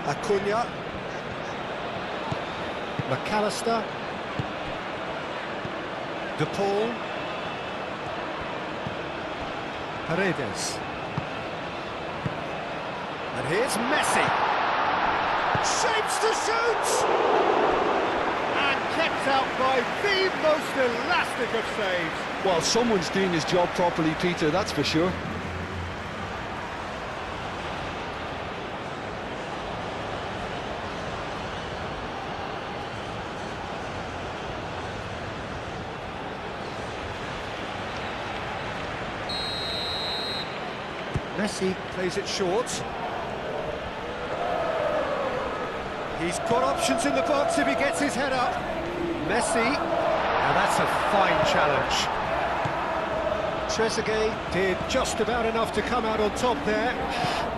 Acuna. McAllister. De Paul. Paredes. And here's Messi. Shapes to shoot! And kept out by the most elastic of saves. Well, someone's doing his job properly, Peter, that's for sure. Messi plays it short. He's got options in the box if he gets his head up. Messi. Now that's a fine challenge. Trezeguet did just about enough to come out on top there.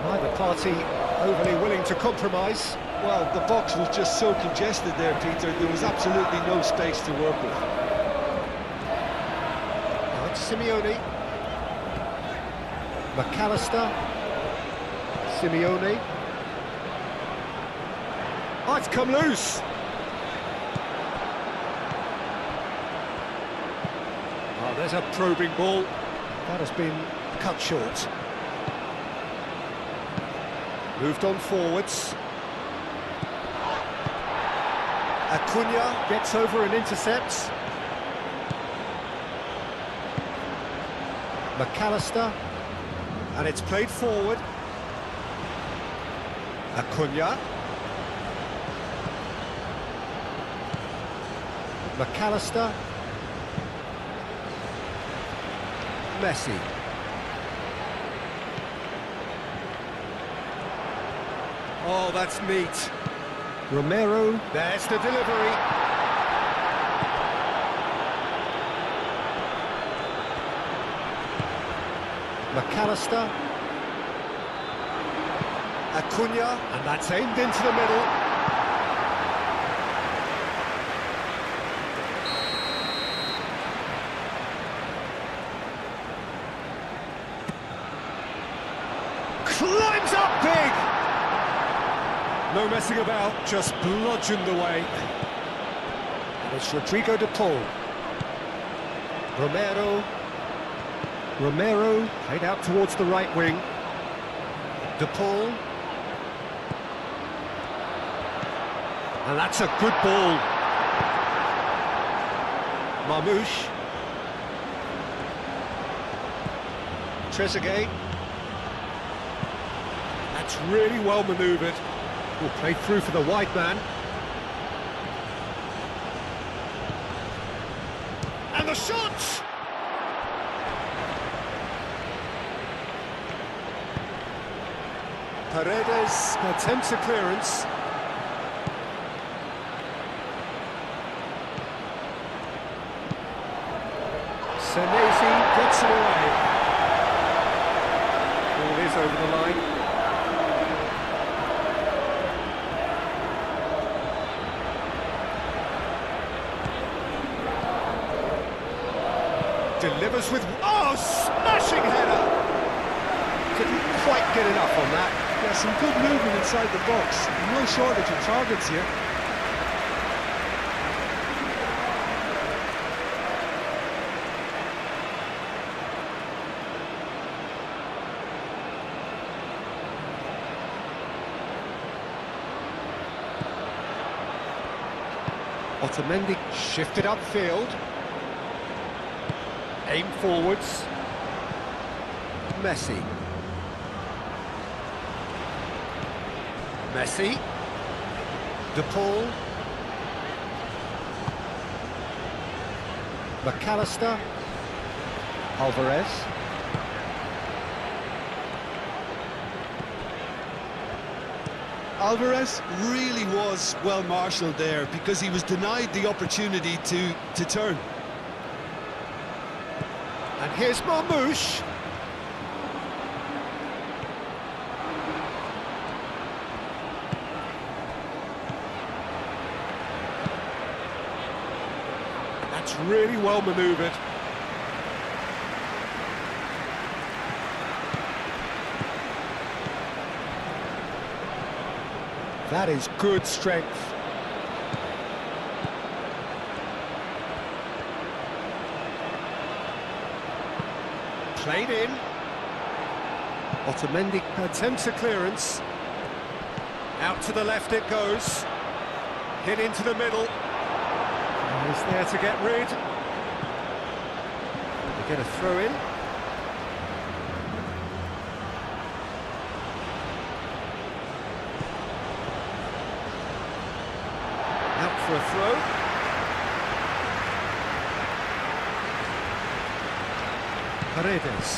Neither party overly willing to compromise. Well, the box was just so congested there, Peter. There was absolutely no space to work with. Now it's Simeone. McAllister. Simeone. Oh, it's come loose. Oh, there's a probing ball. That has been cut short. Moved on forwards. Acuna gets over and intercepts. McAllister. And it's played forward. Acuna. McAllister. Messi. Oh, that's neat. Romero, there's the delivery. McAllister. Acuna, and that's aimed into the middle. Climbs up big! No messing about, just bludgeoned away. And it's Rodrigo de Paul. Romero played out towards the right wing. De Paul. And that's a good ball. Marmouche. Trezeguet. That's really well manoeuvred. Will play through for the wide man. And the shot! Paredes attempts a clearance. Senesi gets it away. Ball is over the line. Delivers with... Oh, smashing header! Didn't quite get enough on that. Yeah, some good movement inside the box. No shortage of targets here. Otamendi shifted upfield. Aim forwards. Messi. Messi. De Paul. McAllister. Alvarez. Alvarez really was well marshalled there because he was denied the opportunity to turn. And here's Marmouche. That's really well manoeuvred. That is good strength. Played in. Otamendi attempts a clearance. Out to the left it goes. Hit into the middle. He's there to get rid. They get a throw in. Out for a throw. Paredes.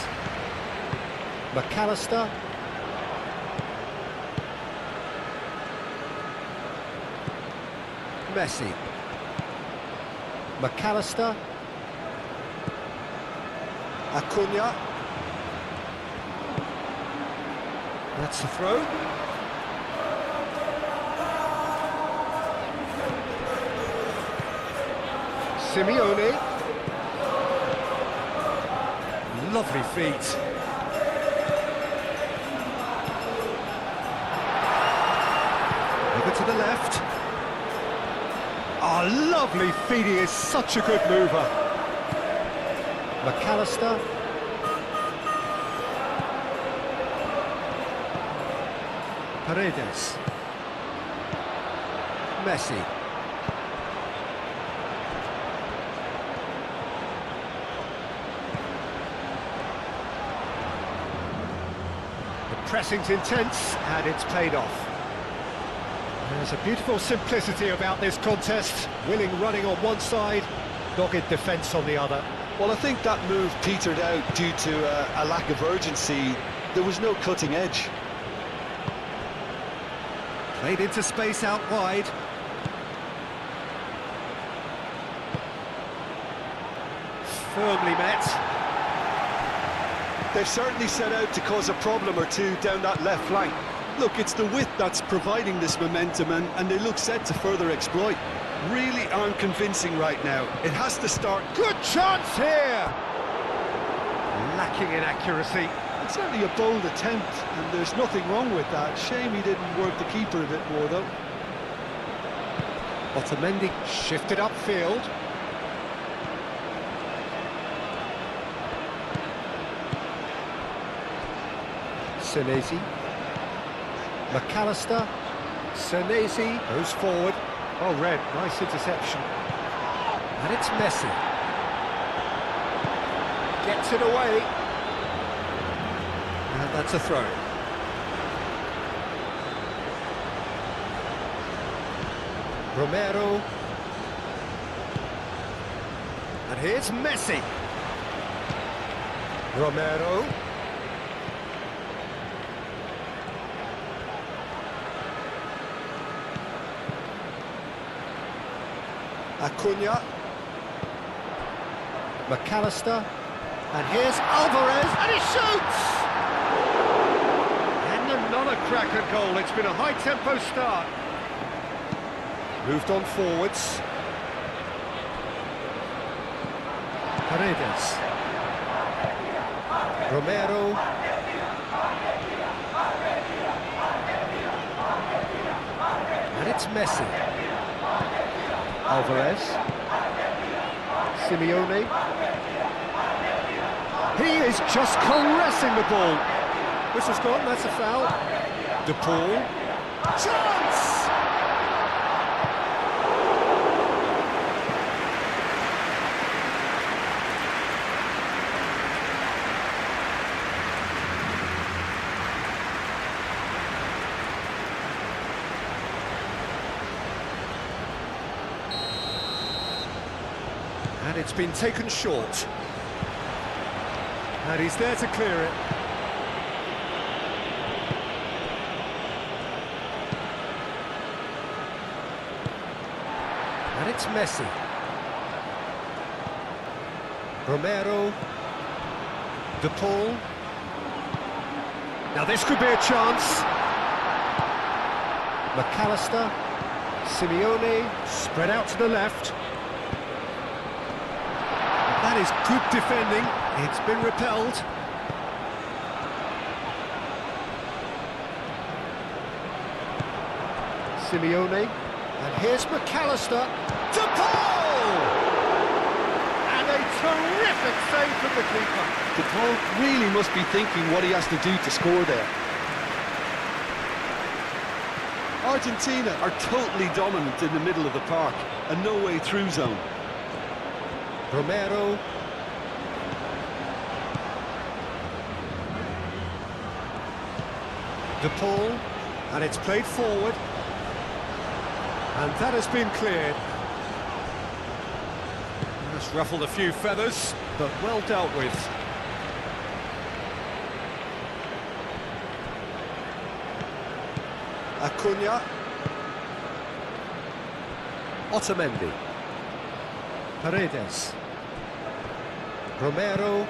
McAllister. Messi. McAllister. Acuna. That's the throw. Simeone. Lovely feet. Over to the left. Oh, lovely feet. He is such a good mover. McAllister. Paredes. Messi. The pressing's intense and it's paid off. There's a beautiful simplicity about this contest. Willing running on one side, dogged defence on the other. Well, I think that move petered out due to a lack of urgency. There was no cutting edge. Played into space out wide. Firmly met. They've certainly set out to cause a problem or two down that left flank. Look, it's the width that's providing this momentum, and they look set to further exploit. Really aren't convincing right now. It has to start. Good chance here! Lacking in accuracy. It's certainly a bold attempt, and there's nothing wrong with that. Shame he didn't work the keeper a bit more, though. Otamendi shifted upfield. Senesi. McAllister. Senesi goes forward. Oh, red, nice interception. And it's Messi. Gets it away. And that's a throw. Romero. And here's Messi. Romero. Acuna. McAllister. And here's Alvarez, and he shoots! And another cracker goal. It's been a high-tempo start. Moved on forwards. Paredes. Romero. And it's Messi. Alvarez. Simeone. He is just caressing the ball. Whistle's gone, that's a foul. De Paul. Chance! And it's been taken short. And he's there to clear it. And it's Messi. Romero. De Paul. Now this could be a chance. McAllister. Simeone. Spread out to the left. That is good defending. It's been repelled. Simeone, and here's McAllister. De Paul! And a terrific save from the keeper. De Paul really must be thinking what he has to do to score there. Argentina are totally dominant in the middle of the park, a no-way through zone. Romero. De Paul, and it's played forward. And that has been cleared. Just ruffled a few feathers, but well dealt with. Acuna. Otamendi. Paredes. Romero.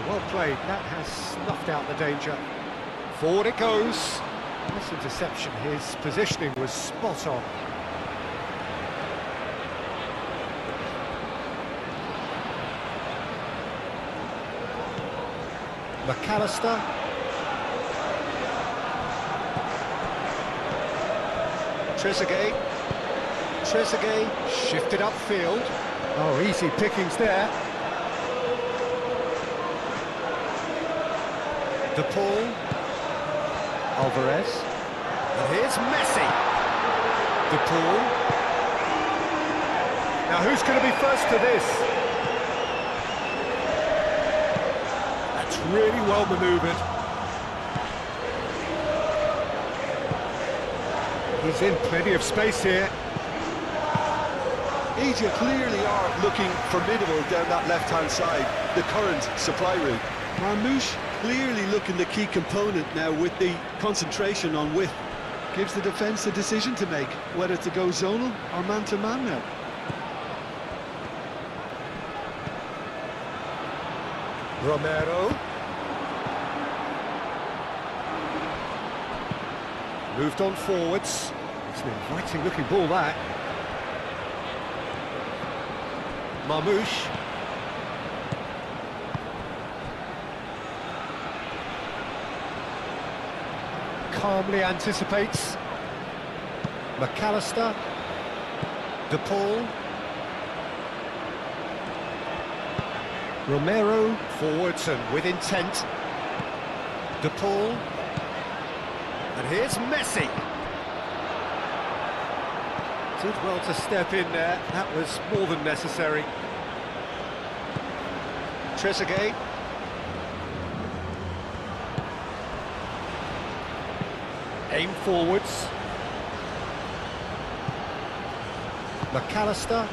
Well played, that has snuffed out the danger. Forward it goes. This interception, his positioning was spot on. McAllister. Trezeguet. Trezeguet shifted upfield. Oh, easy pickings there. De Paul. Alvarez. And here's Messi. De Paul. Now who's going to be first to this? That's really well manoeuvred. He's in plenty of space here. Egypt clearly are looking formidable down that left-hand side, the current supply route. Marmoush clearly looking the key component now with the concentration on width. Gives the defence a decision to make, whether to go zonal or man-to-man now. Romero. Moved on forwards. It's an inviting looking ball, that. Marmoush. Calmly anticipates. McAllister. De Paul. Romero. Forwards and with intent. De Paul. And here's Messi. Did well to step in there. That was more than necessary. Trezeguet. Aim forwards. McAllister.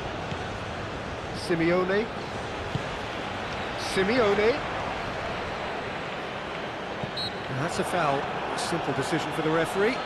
Simeone. Simeone. And that's a foul. Simple decision for the referee.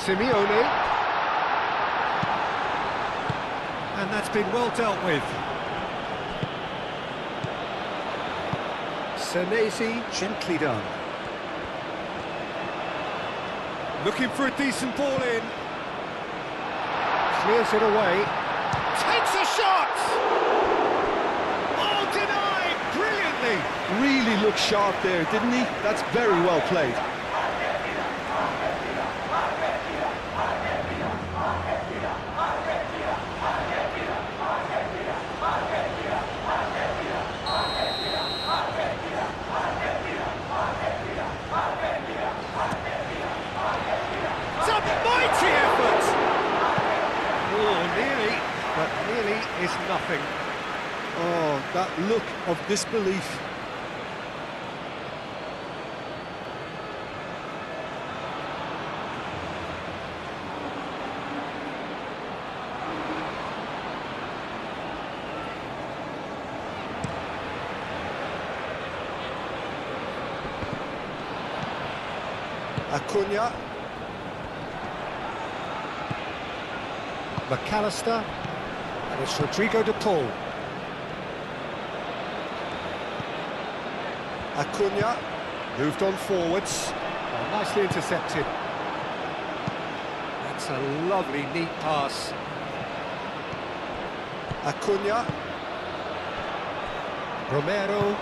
Simeone. And that's been well dealt with. Senesi, gently done. Looking for a decent ball in. Clears it away. Takes a shot! Oh, denied! Brilliantly! Really looked sharp there, didn't he? That's very well played. But nearly is nothing. Oh, that look of disbelief. Acuna. McAllister. And it's Rodrigo De Paul. Acuna. Moved on forwards. Oh, nicely intercepted. That's a lovely, neat pass. Acuna. Romero.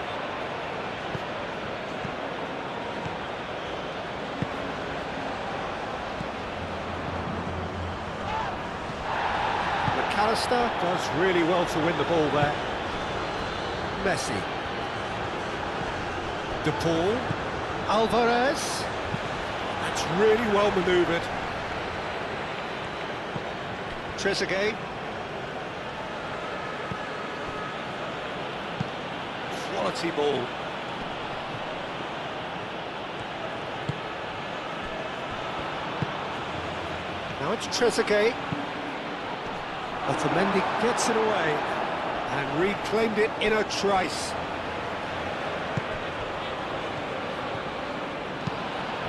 McAllister does really well to win the ball there. Messi. De Paul. Alvarez. That's really well manoeuvred. Trezeguet. Quality ball. Now it's Trezeguet. Otamendi gets it away and reclaimed it in a trice.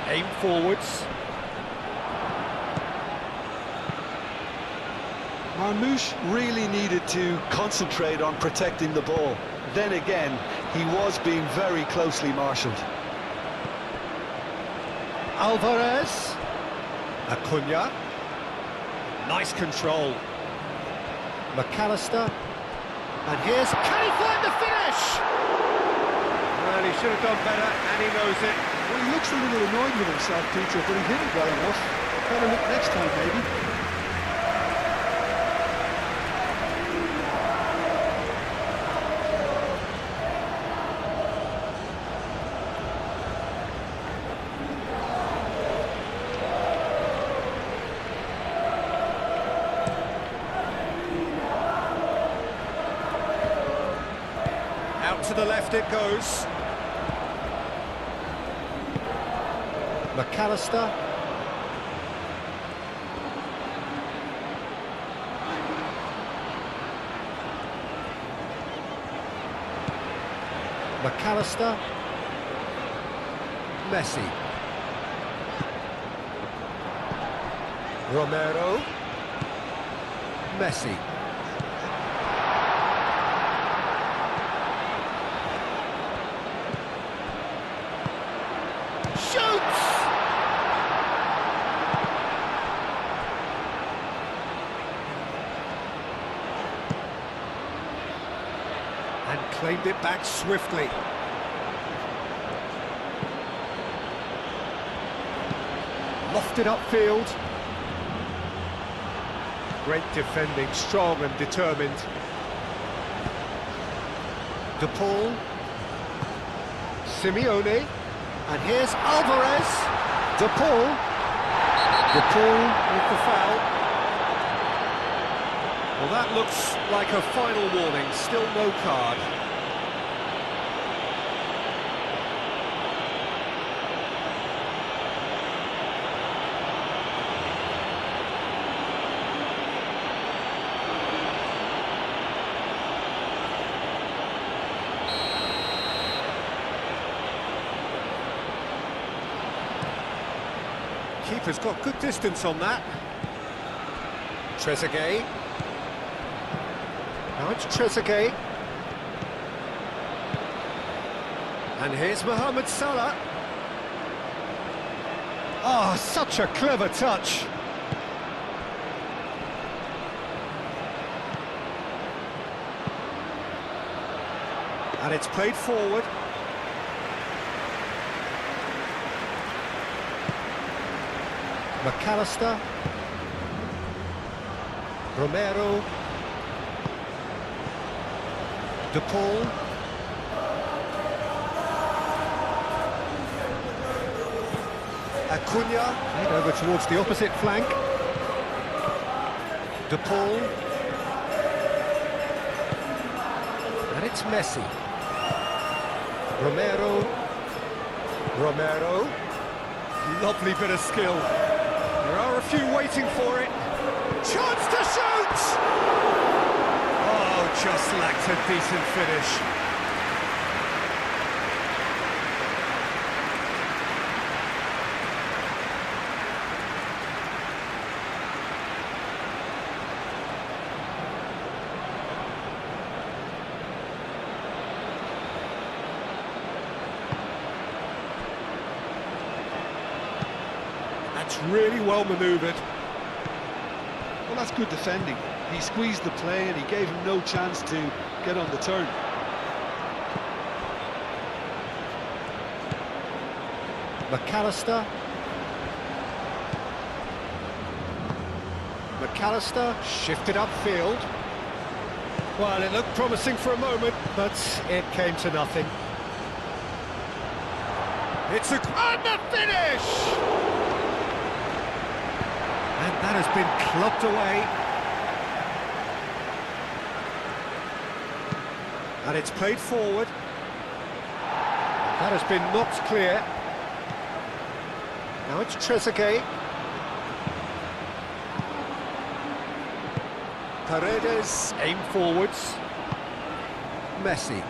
Aim forwards. Marmoush really needed to concentrate on protecting the ball. Then again, he was being very closely marshalled. Alvarez. Acuna. Nice control. McAllister. And here's... Can he find the finish? Well, he should have done better, and he knows it. Well, he looks a little annoyed with himself, Peter, but he hit it well enough. Better look next time, maybe. Out to the left it goes. McAllister. McAllister. Messi. Romero. Messi. Shoots! And claimed it back swiftly. Lofted upfield. Great defending, strong and determined. De Paul. Simeone. And here's Alvarez. De Paul. De Paul with the foul. Well, that looks like a final warning. Still no card. Keeper's got good distance on that. Trezeguet. Now it's Trezeguet. And here's Mohamed Salah. Oh, such a clever touch. And it's played forward. McAllister. Romero. De Paul. Acuna. Head over towards the opposite flank. De Paul. And it's Messi. Romero. Romero. Lovely bit of skill. There are a few waiting for it. Chance to shoot! Oh, just lacked a decent finish. That's really well manoeuvred. Well, that's good defending. He squeezed the play and he gave him no chance to get on the turn. McAllister. McAllister shifted upfield. Well, it looked promising for a moment, but it came to nothing. It's a... and the finish! And that has been clubbed away. And it's played forward. That has been knocked clear. Now it's Trezeguet. Paredes, aim forwards. Messi.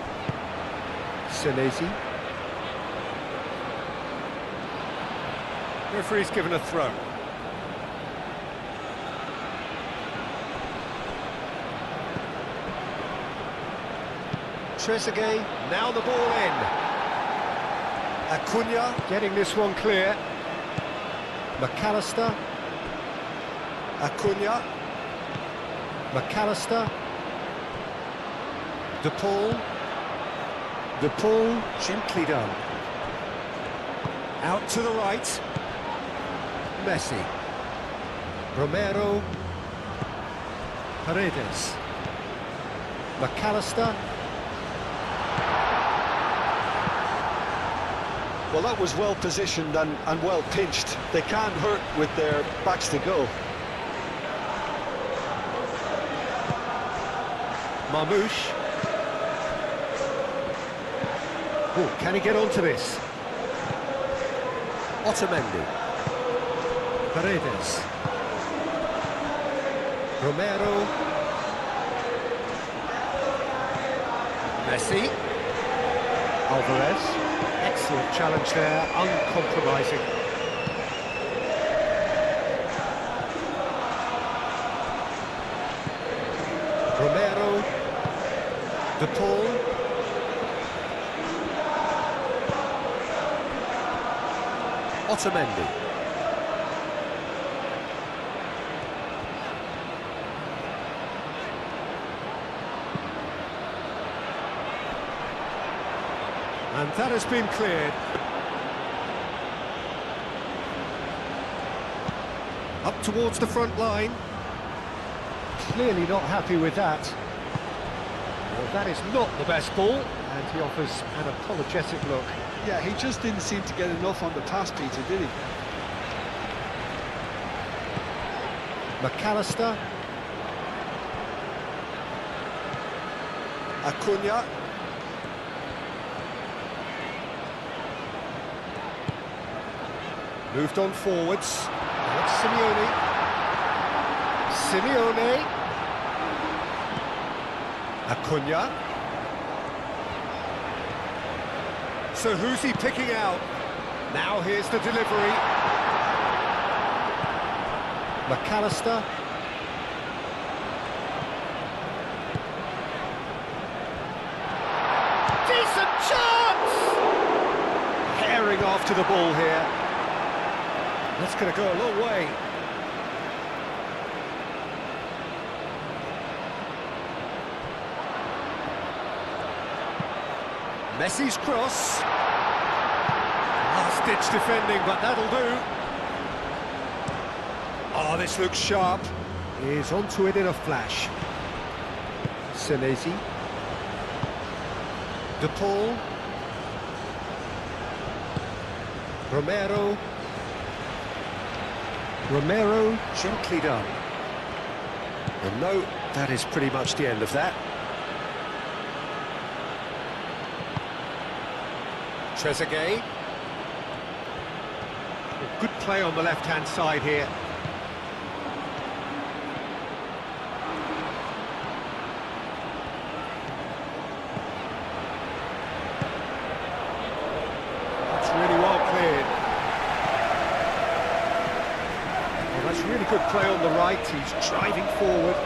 Senesi. Referee's given a throw. Trezeguet, now the ball in. Acuna getting this one clear. McAllister. Acuna. McAllister. De Paul. De Paul, gently done. Out to the right. Messi. Romero. Paredes. McAllister. Well, that was well positioned and well pinched. They can't hurt with their backs to go. Marmouche. Oh, can he get onto this? Otamendi. Paredes. Romero. Messi. Alvarez. Excellent challenge there, uncompromising. Romero. De Paul. Otamendi. And that has been cleared. Up towards the front line. Clearly not happy with that. Well, that is not the best ball, and he offers an apologetic look. Yeah, he just didn't seem to get enough on the pass, Peter, did he? McAllister. Acuna. Moved on forwards. Now it's Simeone. Simeone. Acuna. So who's he picking out? Now here's the delivery. McAllister. Decent chance! Herring after the ball here. That's going to go a long way. Messi's cross. Last-ditch defending, but that'll do. Oh, this looks sharp. He's onto it in a flash. Senesi. De Paul. Romero. Romero, gently done. And no, that is pretty much the end of that. Trezeguet. Good play on the left-hand side here. That's really well cleared. That's really good play on the right, he's driving forward.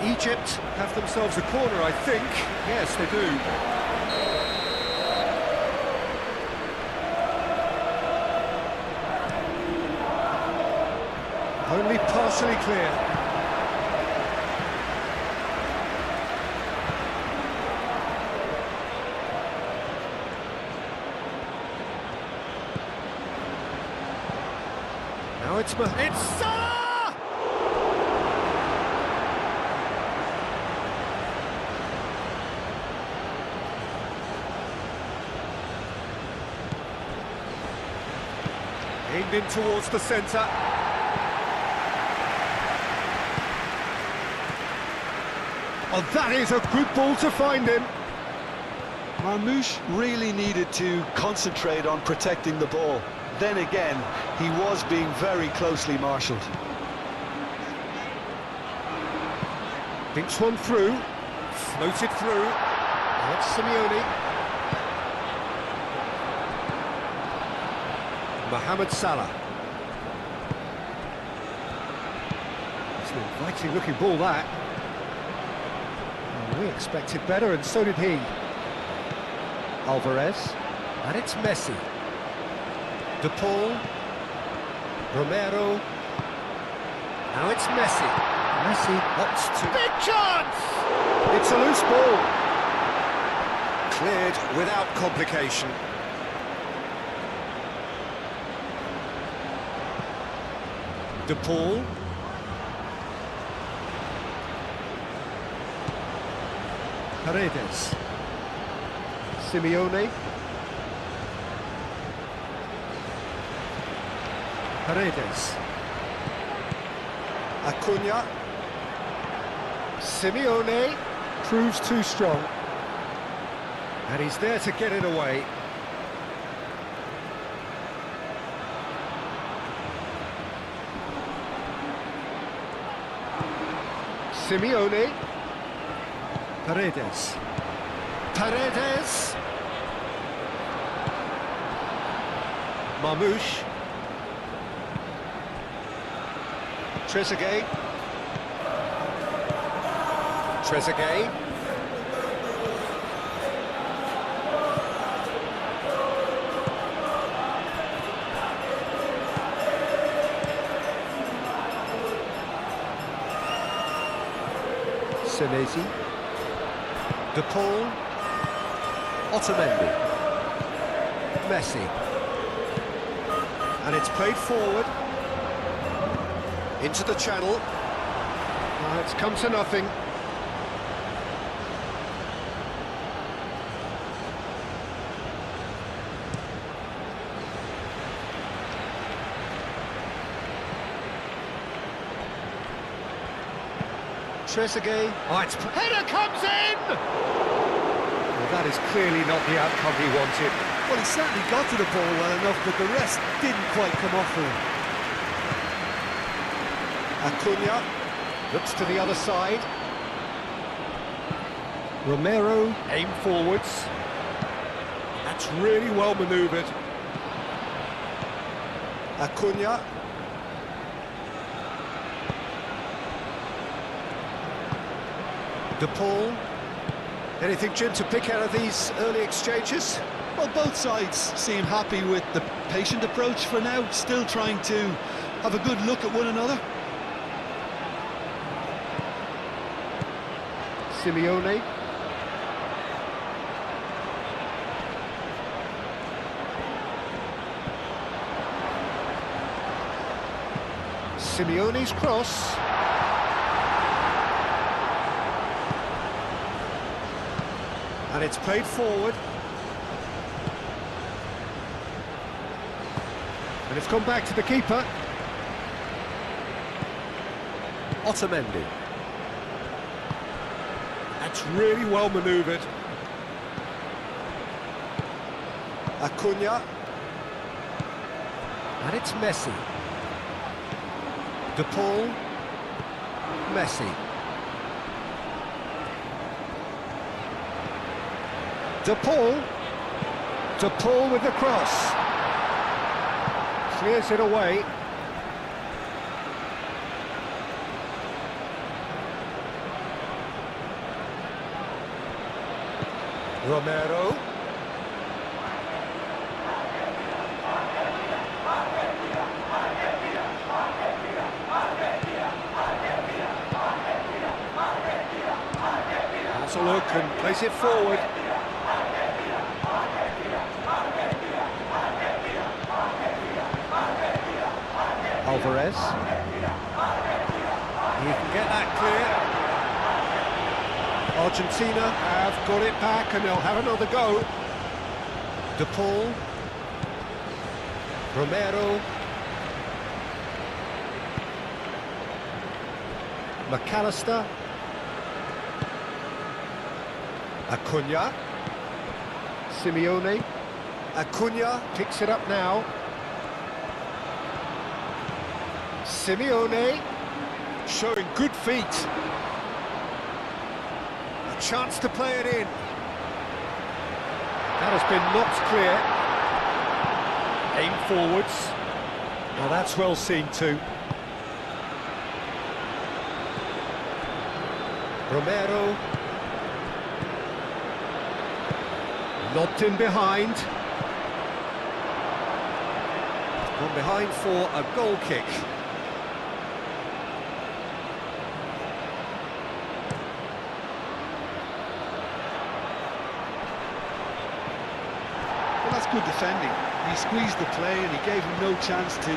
Egypt have themselves a corner, I think. Yes, they do. Only partially clear. Now it's Salah! Aimed in towards the centre. Oh, that is a good ball to find him. Marmoush really needed to concentrate on protecting the ball. Then again, he was being very closely marshalled. Thinks one through, floated through. That's Simeone. Mohamed Salah. It's an inviting looking ball, that. Well, we expected better, and so did he. Alvarez, and it's Messi. De Paul, Romero, now it's Messi. Messi opts to... Big chance! It's a loose ball. Cleared without complication. De Paul. Paredes. Simeone. Paredes. Acuna. Simeone proves too strong. And he's there to get it away. Simeone. Paredes. Paredes. Marmoush. Trezeguet. Trezeguet. Senesi. De Paul. Otamendi. Messi. And it's played forward. Into the channel. It's come to nothing. Trezeguet. Oh, header comes in! Well, that is clearly not the outcome he wanted. Well, he certainly got to the ball well enough, but the rest didn't quite come off for him. Acuna looks to the other side. Romero aim forwards. That's really well manoeuvred. Acuna. De Paul. Anything, Jim, to pick out of these early exchanges? Well, both sides seem happy with the patient approach for now, still trying to have a good look at one another. Simeone. Simeone's cross. And it's played forward. And it's gone back to the keeper. Otamendi. That's really well manoeuvred. Acuna. And it's Messi. De Paul. Messi. De Paul. De Paul with the cross. Clears it away. Romero. a look and plays it forward. Alvarez. He can get that clear. Argentina have got it back and they'll have another go. De Paul. Romero. McAllister. Acuna. Simeone. Acuna picks it up now. Simeone showing good feet. A chance to play it in. That has been knocked clear. Aim forwards. Now that's well seen too. Romero. Lobbed in behind. Gone behind for a goal kick. Well, that's good defending. He squeezed the play and he gave him no chance to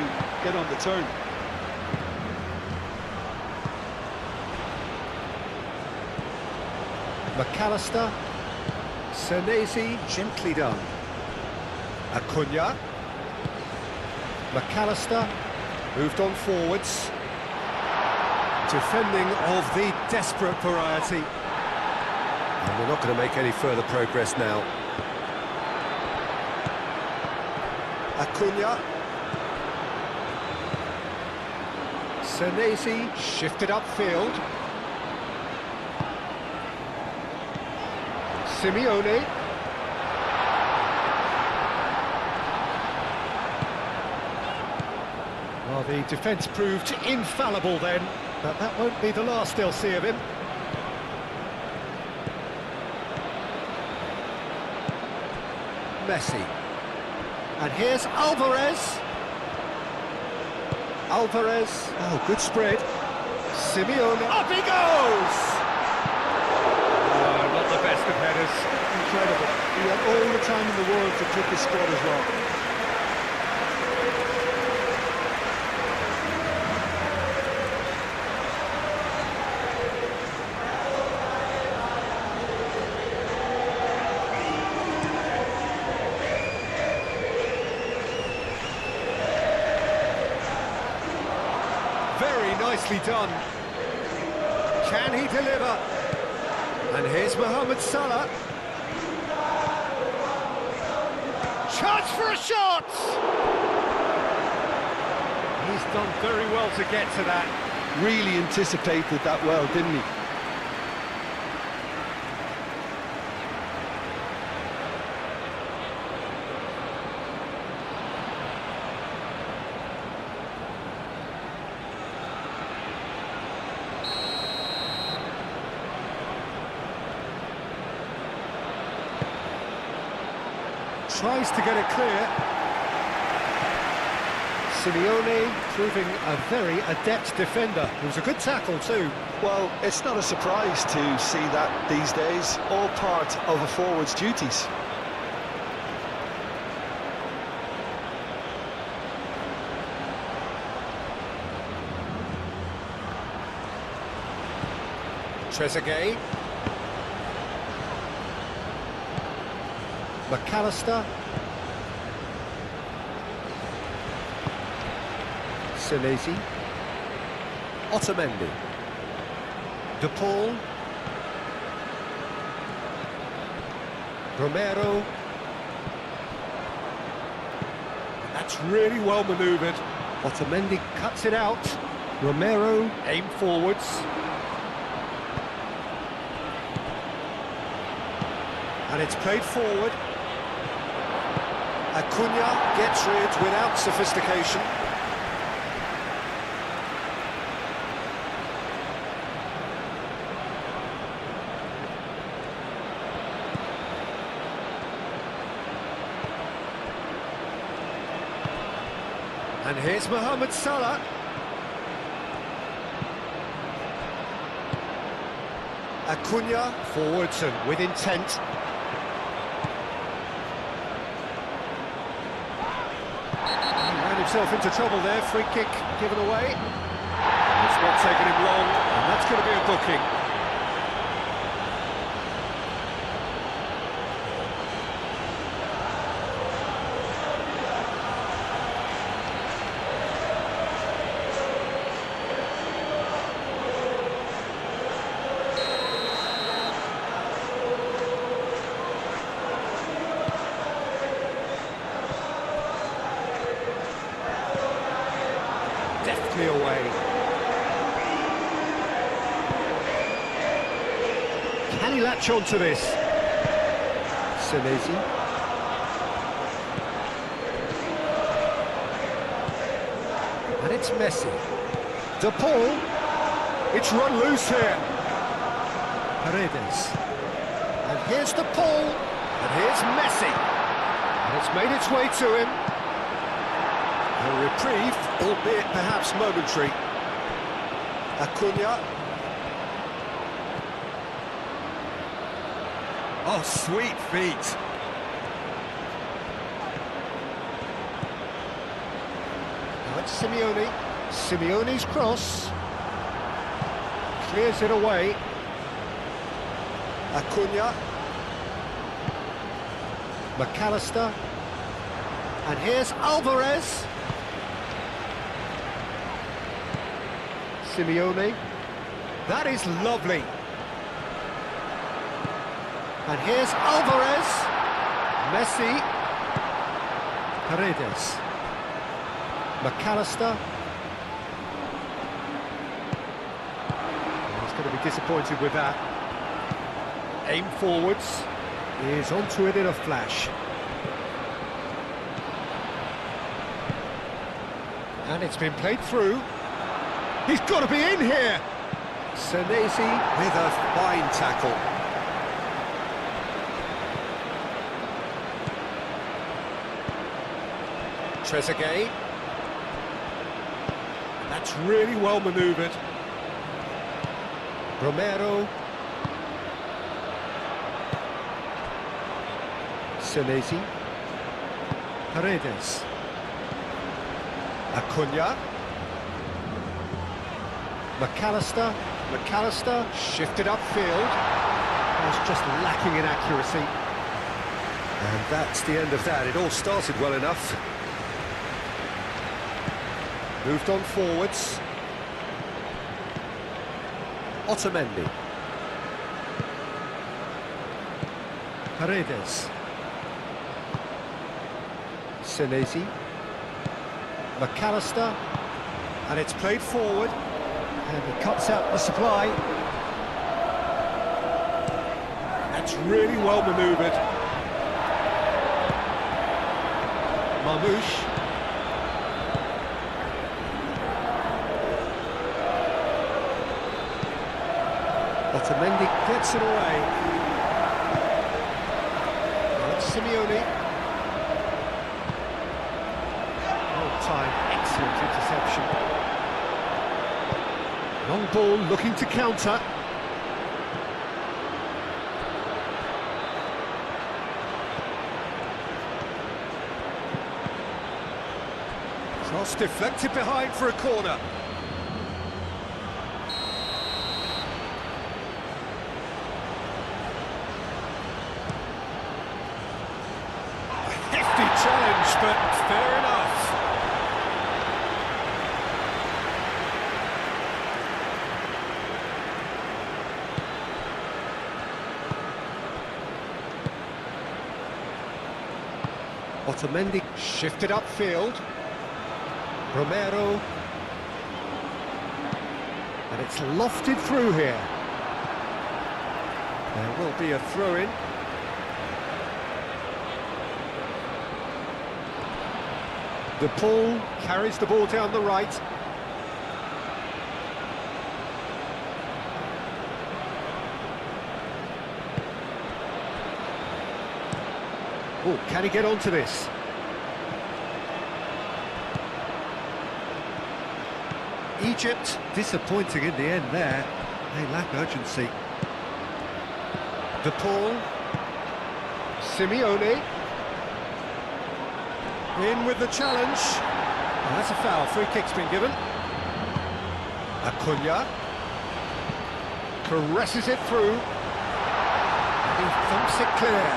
get on the turn. McAllister. Senesi, gently done. Acuna. McAllister moved on forwards. Defending of the desperate variety. And they're not going to make any further progress now. Acuna. Senesi shifted upfield. Simeone. Well, the defence proved infallible then, but that won't be the last they'll see of him. Messi. And here's Alvarez. Alvarez. Oh, good spread. Simeone. Up he goes! Not the best of headers. Incredible. He had all the time in the world to put this squad as well. Very nicely done. Can he deliver? And here's Mohamed Salah. Chance for a shot! He's done very well to get to that. Really anticipated that well, didn't he? Tries to get it clear. Simeone proving a very adept defender. It was a good tackle too. Well, it's not a surprise to see that these days, all part of a forward's duties. Trezeguet. McAllister. Senesi. Otamendi. De Paul. Romero. That's really well manoeuvred. Otamendi cuts it out. Romero aim forwards. And it's played forward. Acuna gets rid without sophistication. And here's Mohamed Salah. Acuna. Forwards and with intent. He ran himself into trouble there, free kick given away. It's not taking him long, and that's going to be a booking. Deftly away. Can he latch on to this? Senesi. And it's Messi. De Paul. It's run loose here. Paredes. And here's De Paul. And here's Messi. And it's made its way to him. A reprieve, albeit perhaps momentary. Acuna. Oh, sweet feet. Now it's Simeone. Simeone's cross. Clears it away. Acuna. McAllister. And here's Alvarez. Simeone. That is lovely. And here's Alvarez. Messi. Paredes. McAllister. He's going to be disappointed with that. Aim forwards. Is onto it in a flash. And it's been played through. He's got to be in here! Senesi With a fine tackle. Trezeguet. That's really well manoeuvred. Romero. Senesi. Paredes. Acuna. McAllister. McAllister shifted upfield. Was just lacking in accuracy. And that's the end of that. It all started well enough. Moved on forwards. Otamendi. Paredes. Senesi. McAllister. And it's played forward. And he cuts out the supply. That's really well manoeuvred. Mamouche. Otamendi gets it away. Now it's Simeone. Oh, time, excellent interception. Long ball looking to counter. Cross deflected behind for a corner. A hefty challenge, but fair enough. Otamendi shifted upfield. Romero. And it's lofted through here. There will be a throw-in. De Paul carries the ball down the right. Oh, can he get onto this? Egypt disappointing in the end there. They lack urgency. De Paul. Simeone. In with the challenge. And that's a foul. Free kick's been given. Acuna. Caresses it through. And he thumps it clear.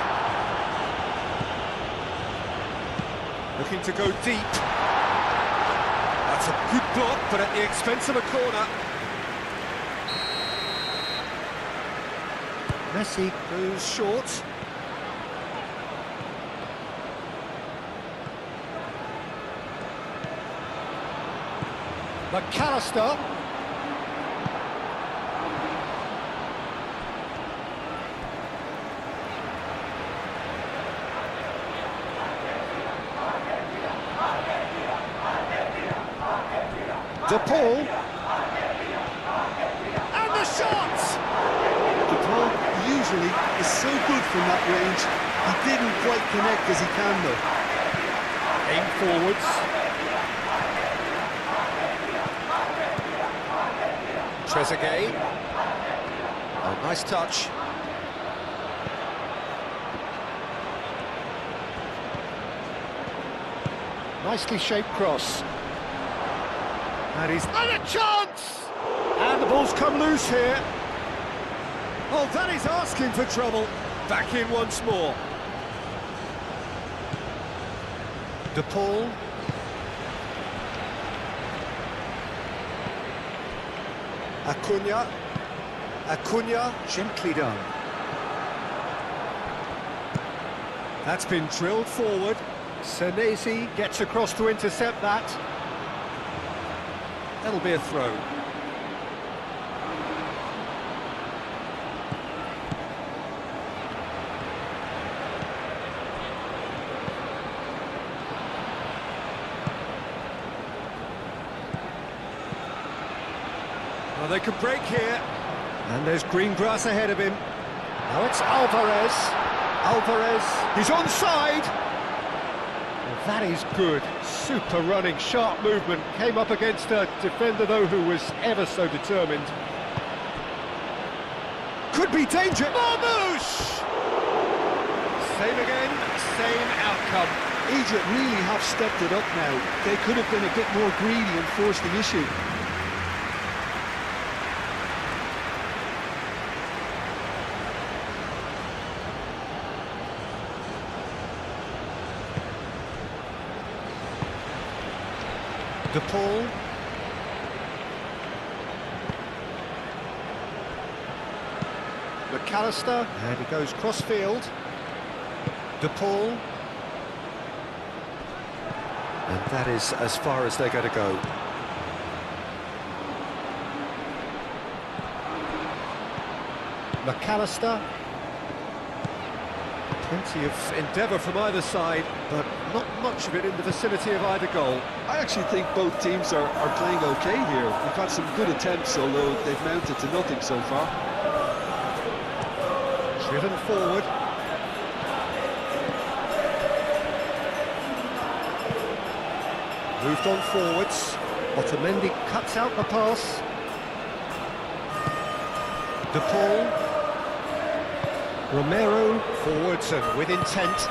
Looking to go deep. That's a good block, but at the expense of a corner. Messi goes short. McAllister. De Paul. And the shot! De Paul usually is so good from that range. He didn't quite connect as he can though. Aim forwards. Trezeguet. Oh, nice touch. Nicely shaped cross. And he's had a chance! And the ball's come loose here. Oh, that is asking for trouble. Back in once more. De Paul. Acuna, gently done. That's been drilled forward. Senesi gets across to intercept that. That'll be a throw. Well, they could break here. And there's green grass ahead of him. Now it's Alvarez. Alvarez, he's onside. Well, that is good. Super running, sharp movement. Came up against a defender, though, who was ever so determined. Could be danger. Marmouche! Same again, same outcome. Egypt really have stepped it up now. They could have been a bit more greedy and forced the issue. De Paul. McAllister, and he goes cross-field. De Paul. And that is as far as they're going to go. McAllister. Plenty of endeavour from either side, but not much of it in the vicinity of either goal. I actually think both teams are playing okay here. We've had some good attempts, although they've mounted to nothing so far. Driven forward. Moved on forwards. Otamendi cuts out the pass. De Paul. Romero forwards and with intent.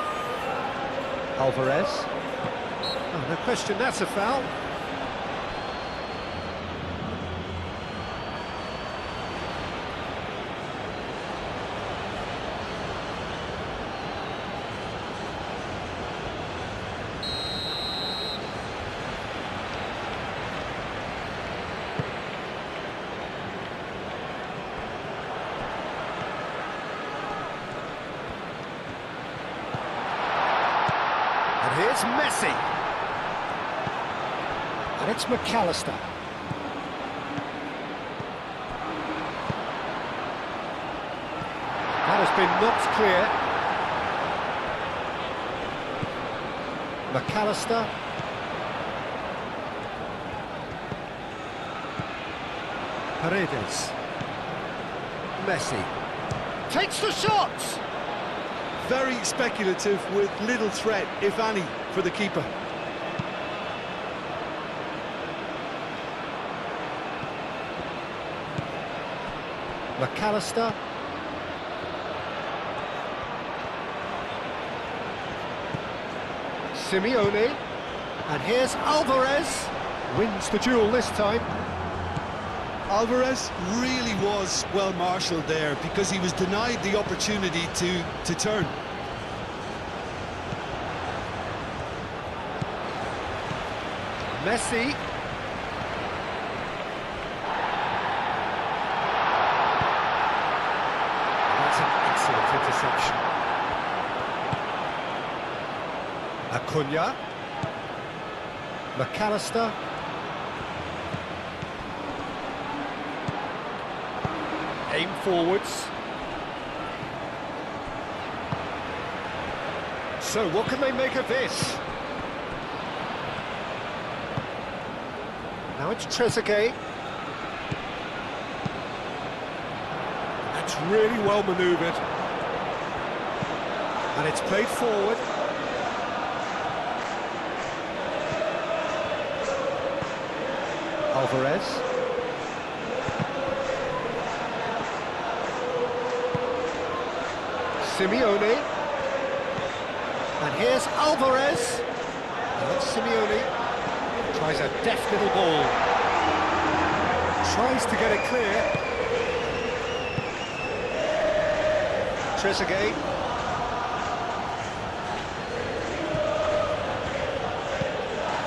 Alvarez. Oh, no question, that's a foul. And here's Messi. And it's McAllister. That has been knocked clear. McAllister. Paredes. Messi. Takes the shot! Very speculative with little threat, if any, for the keeper. McAllister. Simeone. And here's Alvarez. Wins the duel this time. Alvarez really was well marshalled there because he was denied the opportunity to turn. Messi. That's an excellent interception. Acuna. McAllister. Aim forwards. So what can they make of this? Now it's Trezeguet. That's really well manoeuvred. And it's played forward. Alvarez. Simeone. And here's Alvarez. And that's Simeone. Tries a deft little ball. Tries to get it clear. Trezeguet.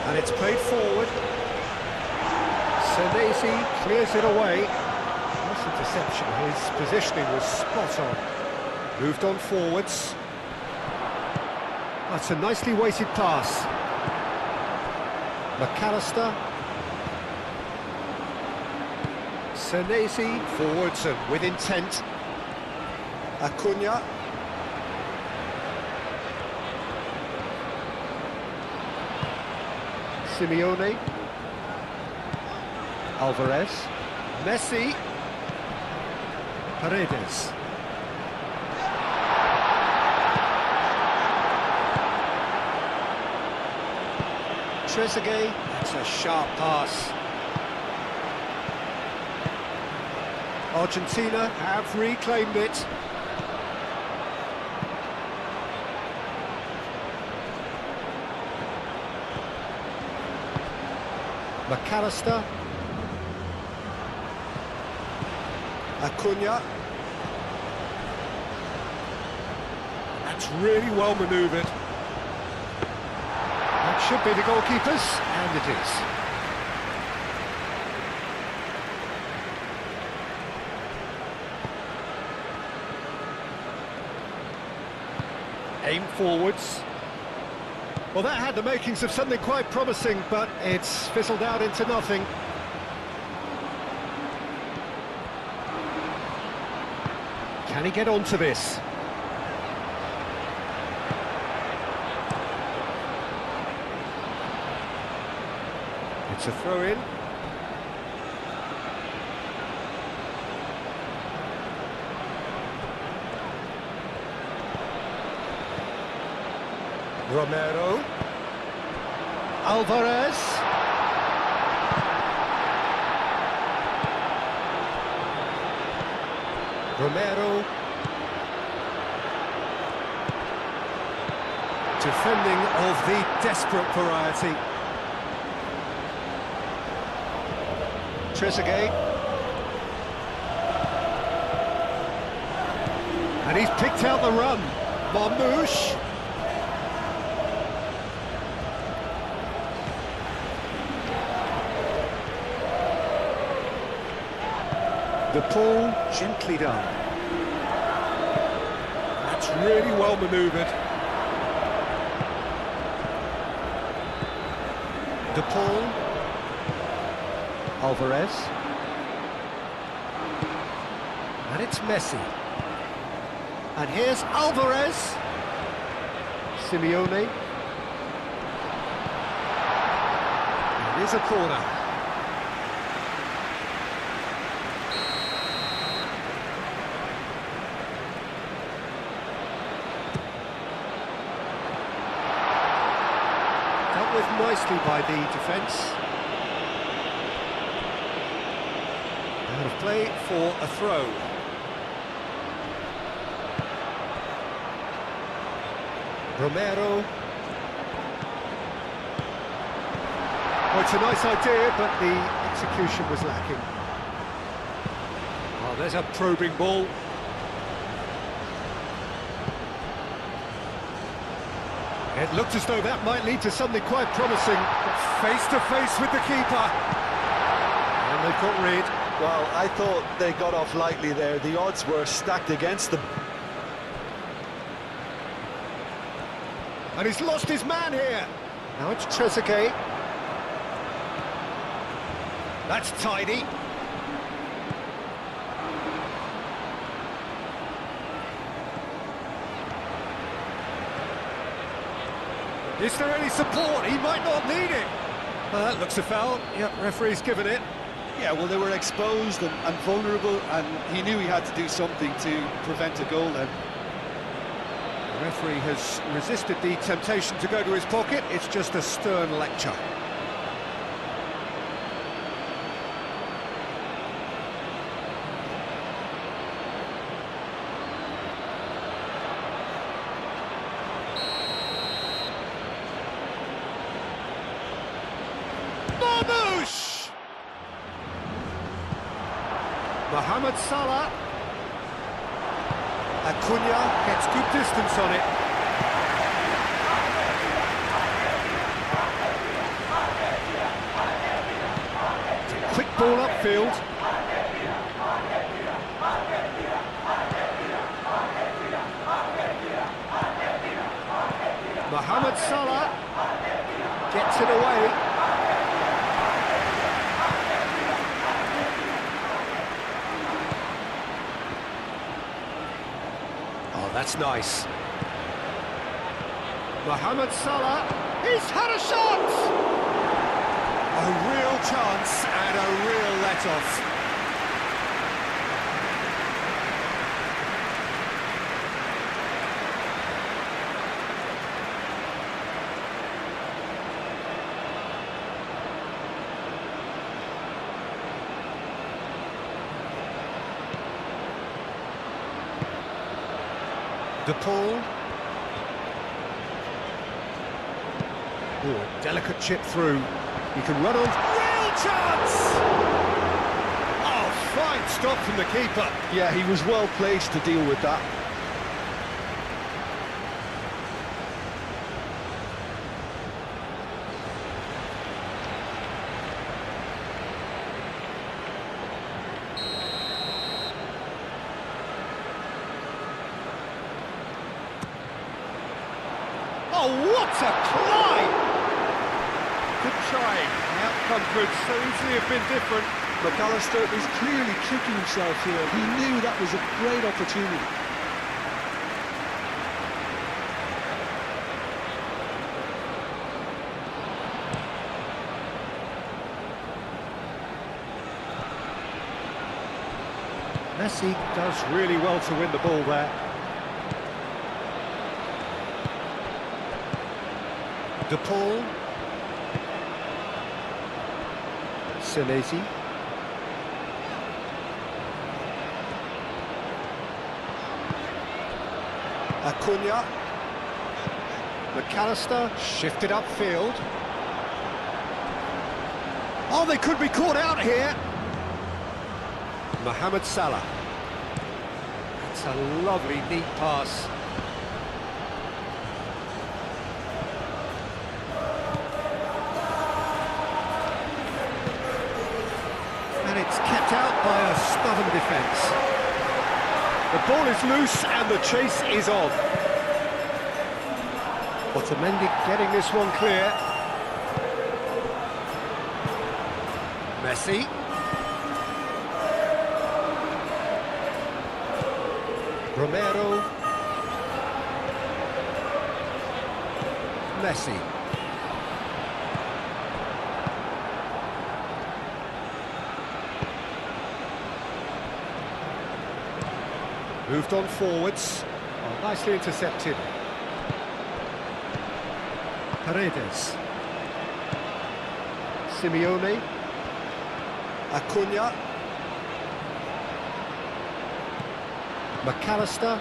And it's played forward. Senesi clears it away. Nice interception. His positioning was spot on. Moved on forwards. That's a nicely weighted pass. McAllister. Senesi forwards and with intent. Acuna. Simeone. Alvarez. Messi. Paredes. Trezeguet. That's a sharp pass. Argentina have reclaimed it. McAllister. Acuna. That's really well manoeuvred. That should be the goalkeeper's, and it is. Aim forwards. Well, that had the makings of something quite promising, but it's fizzled out into nothing. Can he get onto this? It's a throw-in. Romero. Alvarez. Romero. Defending of the desperate variety. Trezeguet. And he's picked out the run. Marmouche. The pull, gently done. That's really well manoeuvred. The pull. Alvarez. And it's Messi. And here's Alvarez. Simeone. It is a corner. Dealt with nicely by the defence. Out of play for a throw. Romero. Oh, it's a nice idea, but the execution was lacking. Oh, there's a probing ball. It looked as though that might lead to something quite promising. Face to face with the keeper. And they've got rid. Well, I thought they got off lightly there. The odds were stacked against them. And he's lost his man here. Now it's Trezeguet. That's tidy. Is there any support? He might not need it. Well, that looks a foul. Yep, referee's given it. Yeah, well, they were exposed and vulnerable, and he knew he had to do something to prevent a goal then. The referee has resisted the temptation to go to his pocket. It's just a stern lecture. Mohamed Salah. Acuna gets good distance on it. It's a quick ball upfield. Mohamed Salah gets it away. That's nice. Mohamed Salah, he's had a shot! A real chance and a real let-off. De Paul. Oh, delicate chip through. He can run on. Real chance! Oh, fine stop from the keeper. Yeah, he was well placed to deal with that. Oh, what a climb! Good trying. The outcome could so easily have been different. McAllister is clearly kicking himself here. He knew that was a great opportunity. Messi does really well to win the ball there. De Paul. Senesi. Acuna. McAllister shifted upfield. Oh, they could be caught out here. Mohamed Salah. That's a lovely, neat pass. And it's kept out by a stubborn defence. The ball is loose and the chase is on. Otamendi getting this one clear. Messi. Romero. Messi. Moved on forwards. Oh, nicely intercepted. Paredes. Simeone. Acuna. McAllister.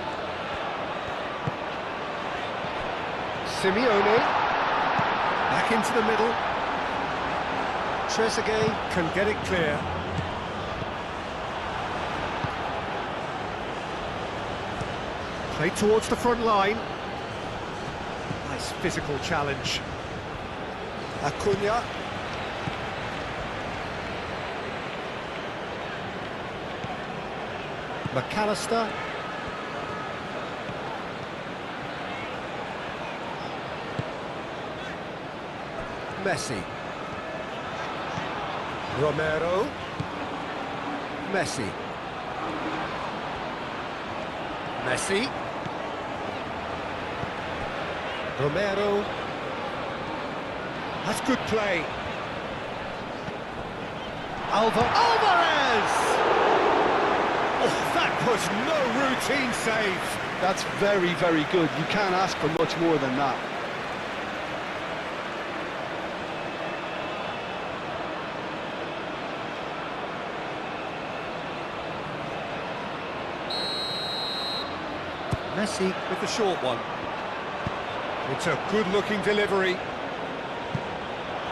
Simeone. Back into the middle. Trezeguet can get it clear. Play towards the front line. Nice physical challenge. Acuna. McAllister. Messi. Romero. Messi. Messi. Romero. That's good play. Alvarez! Oh, that was no routine save. That's very, very good. You can't ask for much more than that. Messi with the short one. It's a good-looking delivery.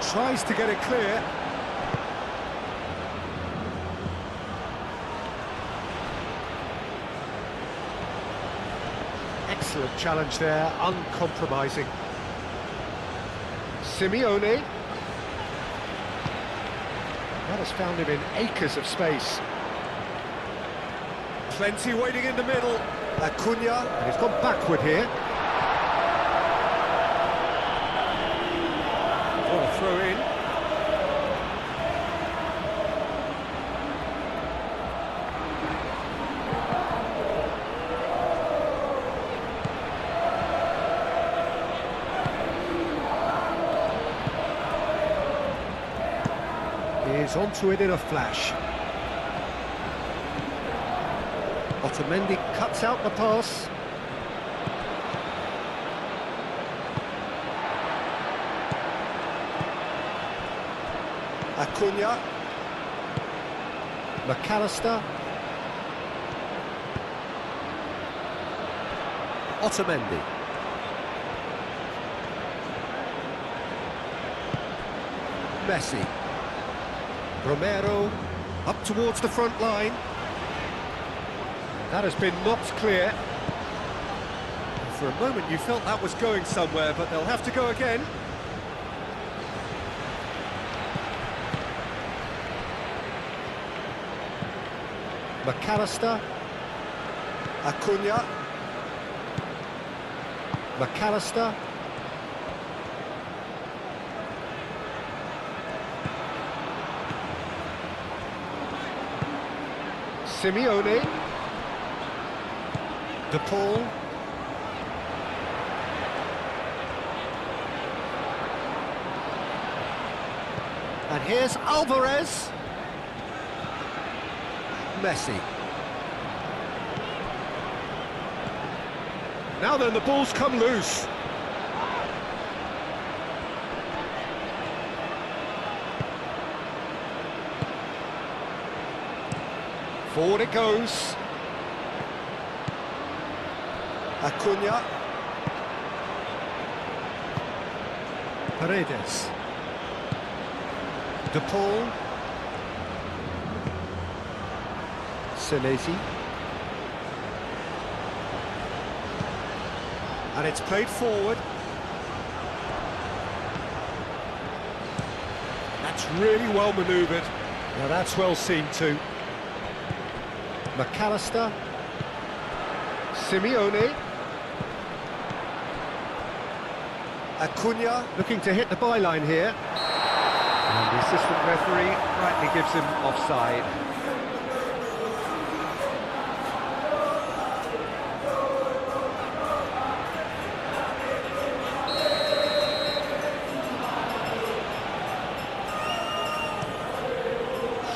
Tries to get it clear. Excellent challenge there, uncompromising. Simeone. That has found him in acres of space. Plenty waiting in the middle. Acuna, and he's gone backward here. For a throw in. He's onto it in a flash. Otamendi cuts out the pass. Acuna. McAllister. Otamendi. Messi. Romero. Up towards the front line. That has been knocked clear. For a moment you felt that was going somewhere, but they'll have to go again. McAllister. Acuna. McAllister. Simeone. De Paul. And here's Alvarez. Messi. Now then, the ball's come loose. Forward it goes. Acuna. Paredes. De Paul. Senesi. And it's played forward. That's really well manoeuvred. Now that's well seen too. McAllister. Simeone. Acuna. Looking to hit the byline here. And the assistant referee rightly gives him offside.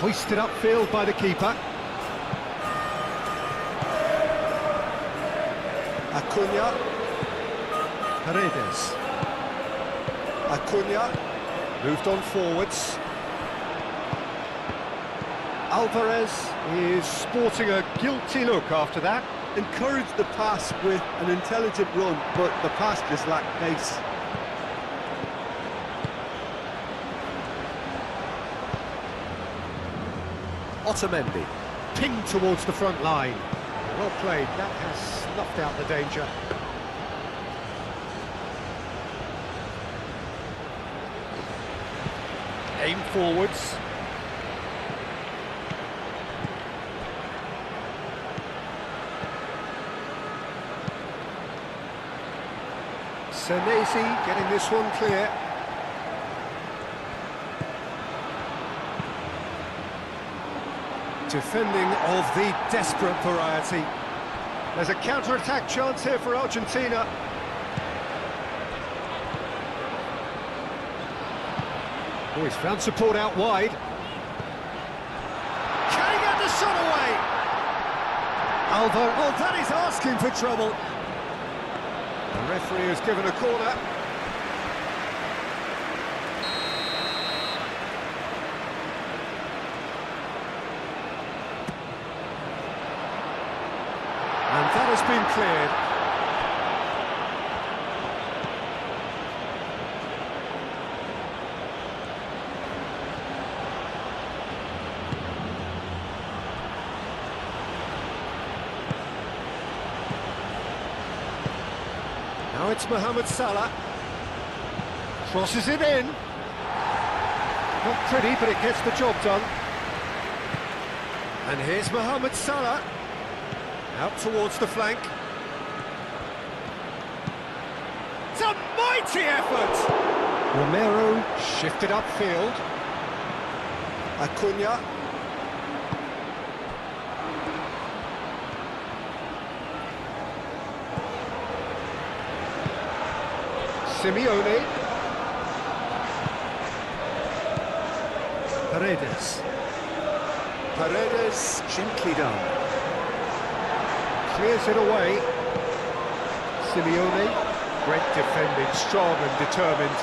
Hoisted upfield by the keeper. Acuna. Paredes. Acuna. Moved on forwards. Alvarez is sporting a guilty look after that. Encouraged the pass with an intelligent run, but the pass just lacked pace. Otamendi, pinged towards the front line. Well played, that has snuffed out the danger. Aim forwards. Senesi getting this one clear. Defending of the desperate variety. There's a counter-attack chance here for Argentina. Oh, he's found support out wide. Can he get the shot away? Alvo, oh, that is asking for trouble. The referee has given a corner. And that has been cleared. Now it's Mohamed Salah. Crosses it in. Not pretty, but it gets the job done. And here's Mohamed Salah. Out towards the flank. It's a mighty effort! Romero shifted upfield. Acuna. Simeone. Paredes. Paredes gently down. Clears it away. Simeone, great defending, strong and determined.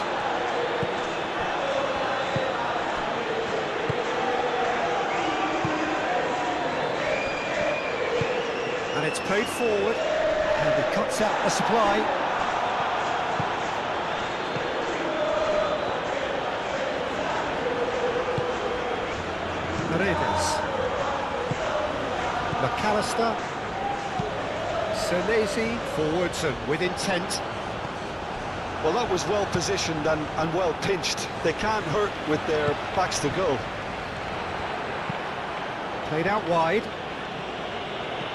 And it's played forward, and he cuts out the supply. Paredes. McAllister. Senesi, forwards and with intent. Well, that was well positioned and well pinched. They can't hurt with their backs to goal. Played out wide.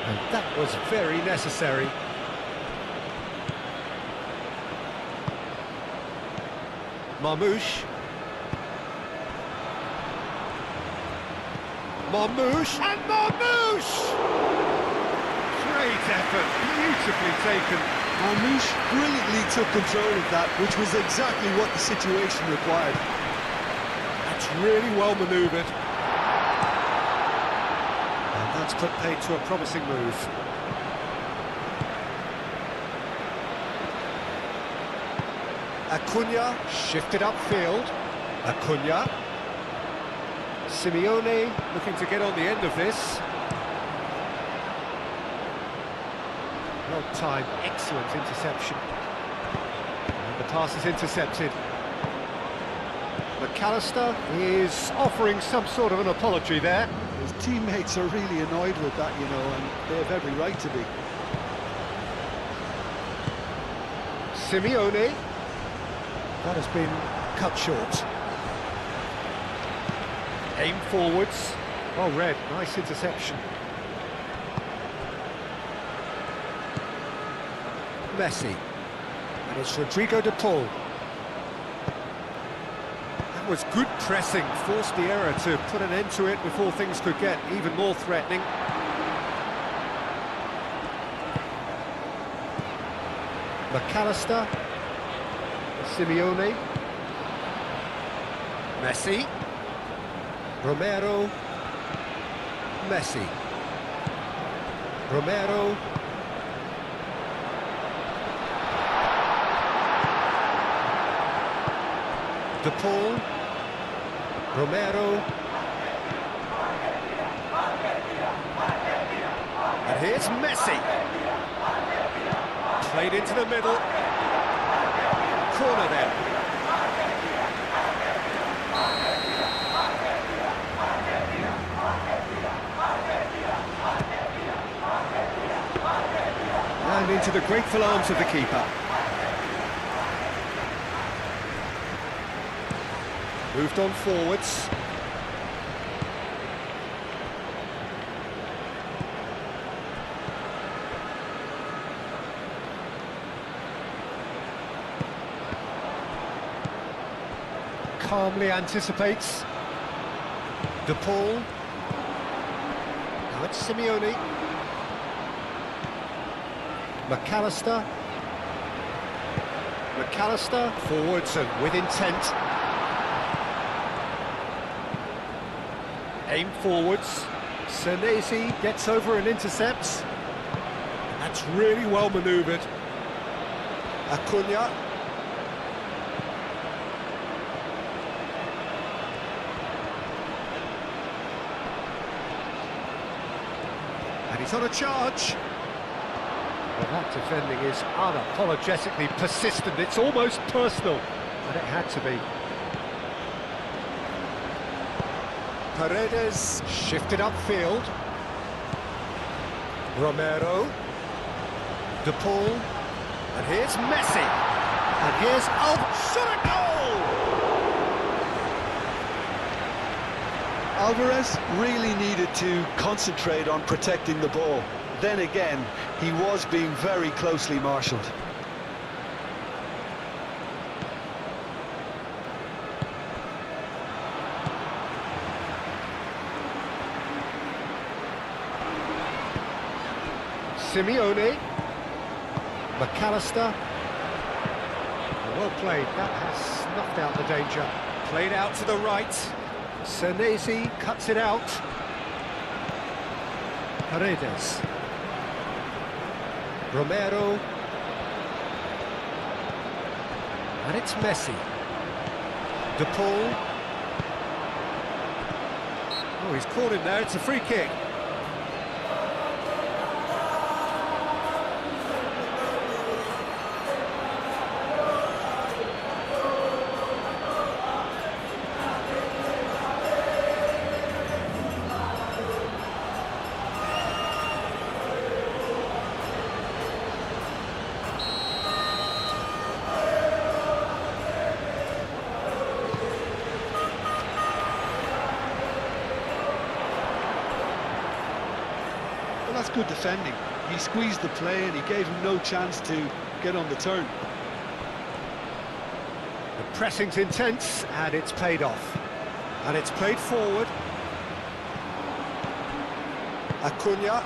And that was very necessary. Marmoush. Marmoush and Marmoush! Great effort, beautifully taken. Marmoush brilliantly took control of that, which was exactly what the situation required. That's really well manoeuvred. And that's put paid to a promising move. Acuna shifted upfield. Acuna. Simeone looking to get on the end of this. Well timed, excellent interception. And the pass is intercepted. McAllister is offering some sort of an apology there. His teammates are really annoyed with that, you know, and they have every right to be. Simeone. That has been cut short. Aim forwards. Well read, nice interception. Messi. And it's Rodrigo de Paul. That was good pressing, forced the error to put an end to it before things could get even more threatening. McAllister. Simeone. Messi. Romero. Messi. Romero. De Paul. Romero. And here's Messi. Played into the middle. Corner there. And into the grateful arms of the keeper. Moved on forwards. Calmly anticipates. De Paul. Now it's Simeone. McAllister. McAllister forwards and with intent. Aim forwards. Senesi gets over and intercepts. That's really well manoeuvred. Acuna. And he's on a charge. Well, that defending is unapologetically persistent. It's almost personal, and it had to be. Paredes shifted upfield. Romero. De Paul. And here's Messi. And here's shot a goal! Alvarez really needed to concentrate on protecting the ball. Then again, he was being very closely marshalled. Simeone. McAllister. Well played, that has snuffed out the danger. Played out to the right. Senesi cuts it out. Paredes. Romero. And it's Messi. De Paul. Oh, he's caught him there, it's a free kick. Well, that's good defending. He squeezed the play and he gave him no chance to get on the turn. The pressing's intense and it's paid off. And it's played forward. Acuna.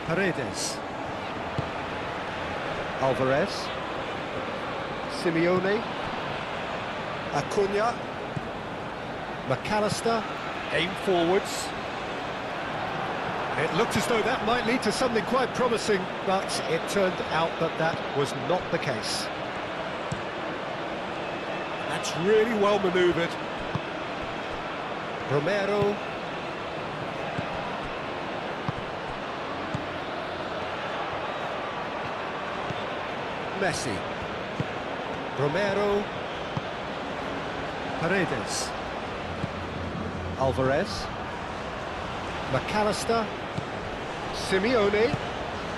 Paredes. Alvarez. Simeone. Acuna. McAllister. Aim forwards. It looked as though that might lead to something quite promising, but it turned out that that was not the case. That's really well manoeuvred. Romero. Messi. Romero. Paredes. Alvarez. McAllister. Simeone.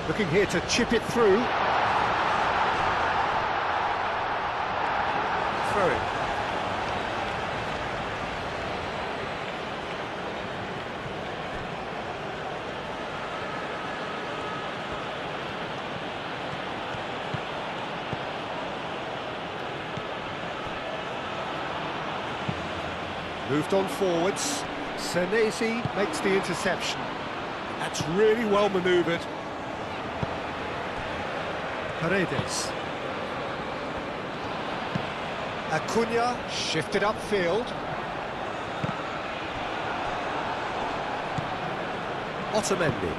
Looking here to chip it through. Throw it. Moved on forwards. Senesi makes the interception. That's really well manoeuvred. Paredes. Acuna shifted upfield. Otamendi.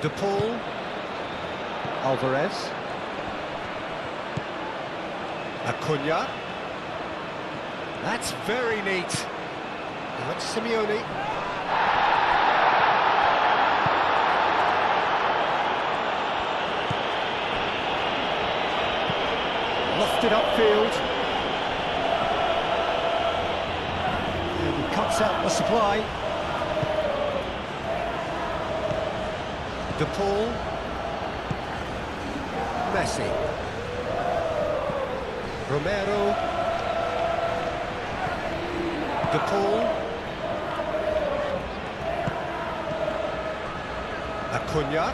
De Paul. Alvarez. Acuna. That's very neat. Now it's Simeone. Lofted upfield. And he cuts out the supply. De Paul. Messi. Romero. De Paul. Acuna.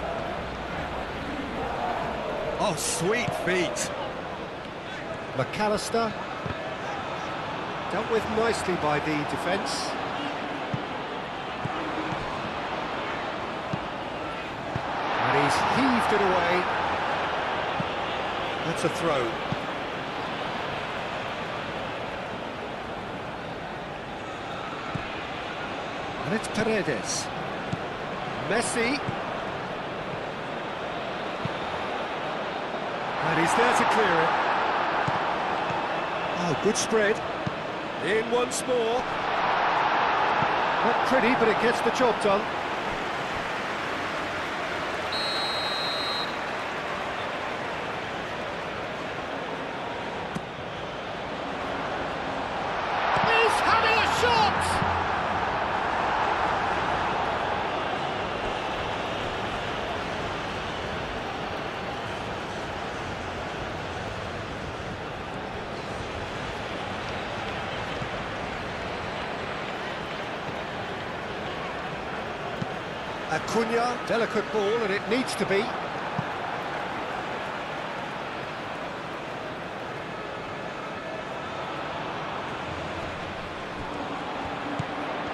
Oh, sweet feet. McAllister. Dealt with nicely by the defence. And he's heaved it away. That's a throw. And it's Paredes. Messi. And he's there to clear it. Oh, good spread. In once more. Not pretty, but it gets the job done. He's having a shot! Acuna, delicate ball, and it needs to be.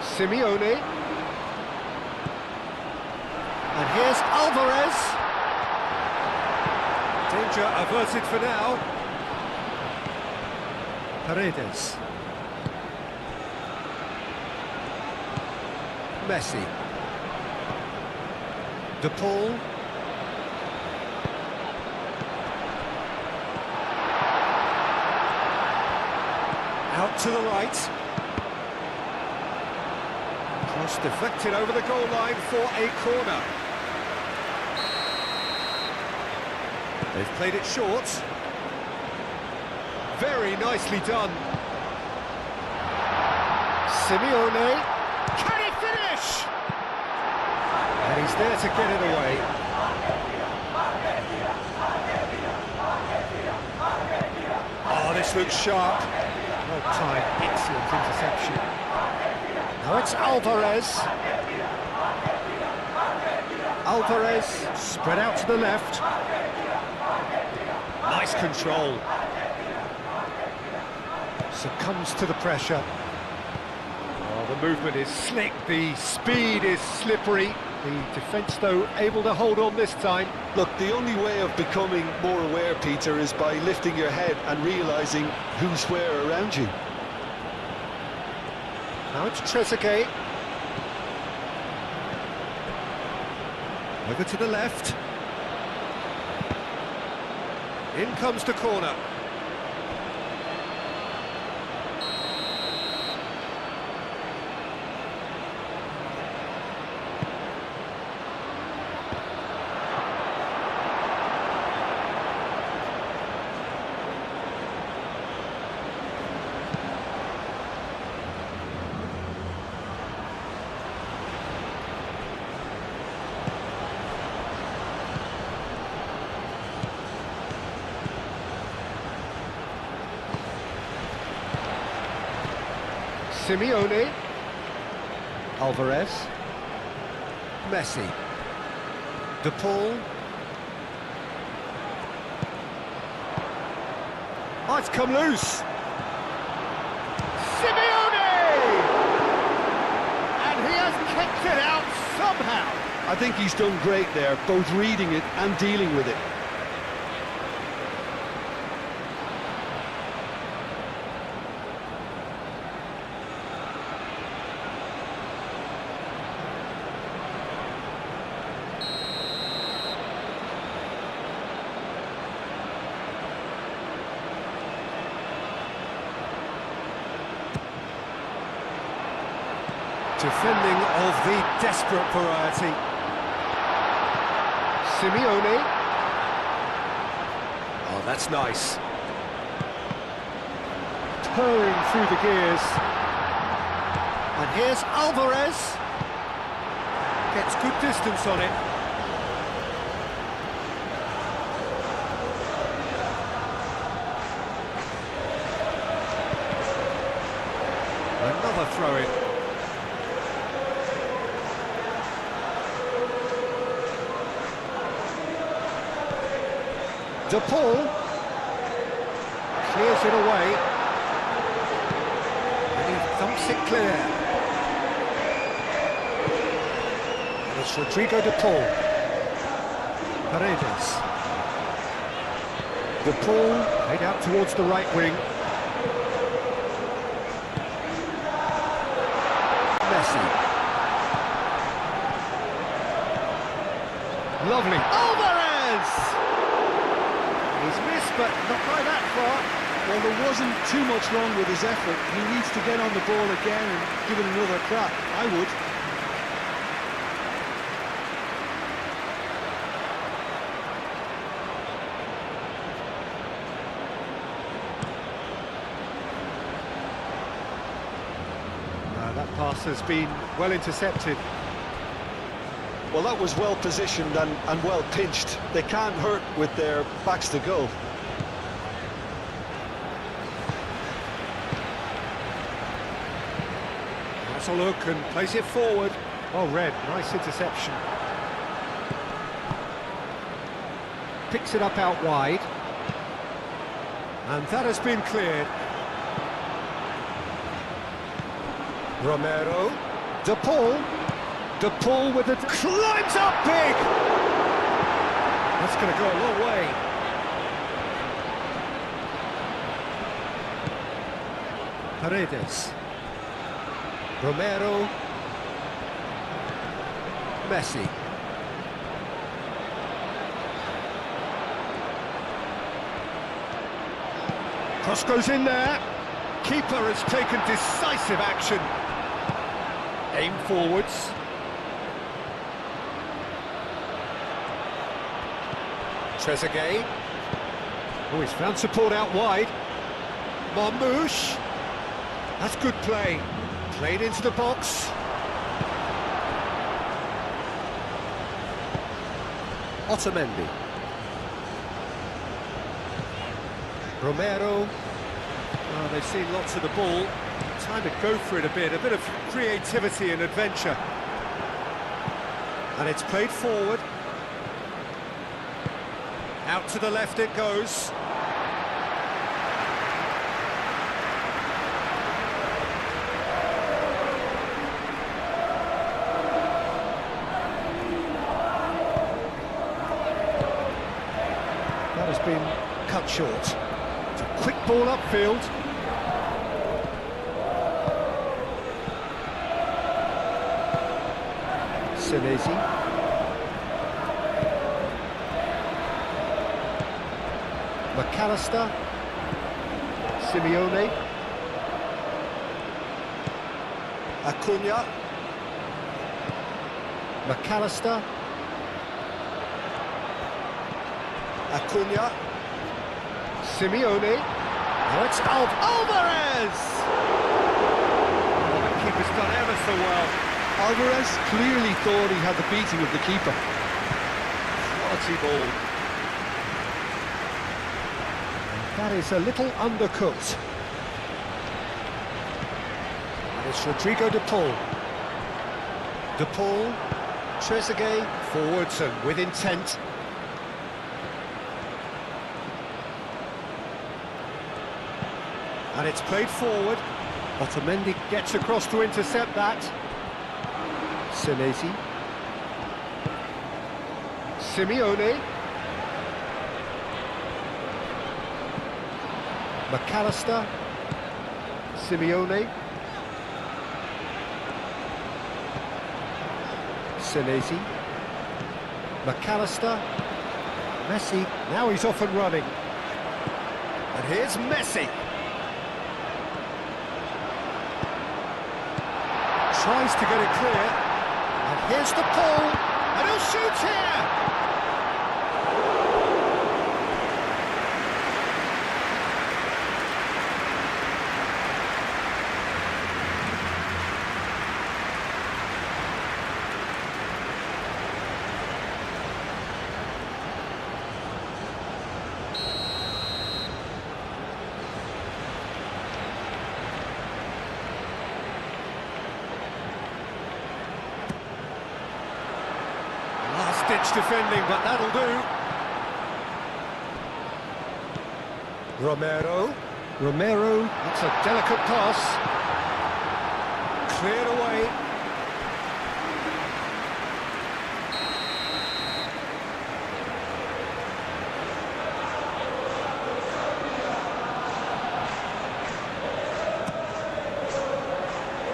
Simeone. And here's Alvarez. Danger averted for now. Paredes. Messi. De Paul. Out to the right. Cross deflected over the goal line for a corner. They've played it short. Very nicely done. Simeone. Can he finish? And he's there to get it away. Oh, this looks sharp. Well timed, excellent interception. Now it's Alvarez. Alvarez, spread out to the left. Nice control. Succumbs to the pressure. Oh, the movement is slick, the speed is slippery. The defence, though, able to hold on this time. Look, the only way of becoming more aware, Peter, is by lifting your head and realising who's where around you. Now it's Trezeguet. Over to the left. In comes the corner. Simeone. Alvarez. Messi. De Paul. Oh, it's come loose. Simeone! And he has kicked it out somehow. I think he's done great there, both reading it and dealing with it. Defending of the desperate variety. Simeone. Oh, that's nice. Purring through the gears. And here's Alvarez. Gets good distance on it. throw-in. De Paul clears it away, and he thumps it clear. And it's Rodrigo De Paul. Paredes. De Paul played out towards the right wing. Messi. Lovely. Alvarez! He's missed, but not by that far. Well, there wasn't too much wrong with his effort. He needs to get on the ball again and give it another crack. I would. That pass has been well intercepted. Well, that was well positioned and well pinched. They can't hurt with their backs to goal. That's a look and plays it forward. Well read, nice interception. Picks it up out wide. And that has been cleared. Romero. De Paul. De Paul with the... climbs up big! That's going to go a long way. Paredes. Romero. Messi. Cross goes in there. Keeper has taken decisive action. Aim forwards. Trezeguet. Oh, he's found support out wide. Marmouche. That's good play. Played into the box. Otamendi. Romero. Oh, they've seen lots of the ball. Time to go for it a bit of creativity and adventure. And it's played forward. Out to the left it goes. That has been cut short. It's a quick ball upfield. Senesi. McAllister. Simeone. Acuna. McAllister. Acuna. Simeone. Now it's Alvarez! Oh, the keeper's done ever so well. Alvarez clearly thought he had the beating of the keeper. Quality ball. That is a little undercooked. And it's Rodrigo De Paul. De Paul, Trezeguet, forwards and with intent. And it's played forward. Otamendi gets across to intercept that. Senesi. Simeone. McAllister. Simeone. Senesi. McAllister. Messi. Now he's off and running. And here's Messi. Tries to get it clear. And here's the ball. And he'll shoot here. last-ditch defending, but that'll do. Romero, that's a delicate pass. Cleared away.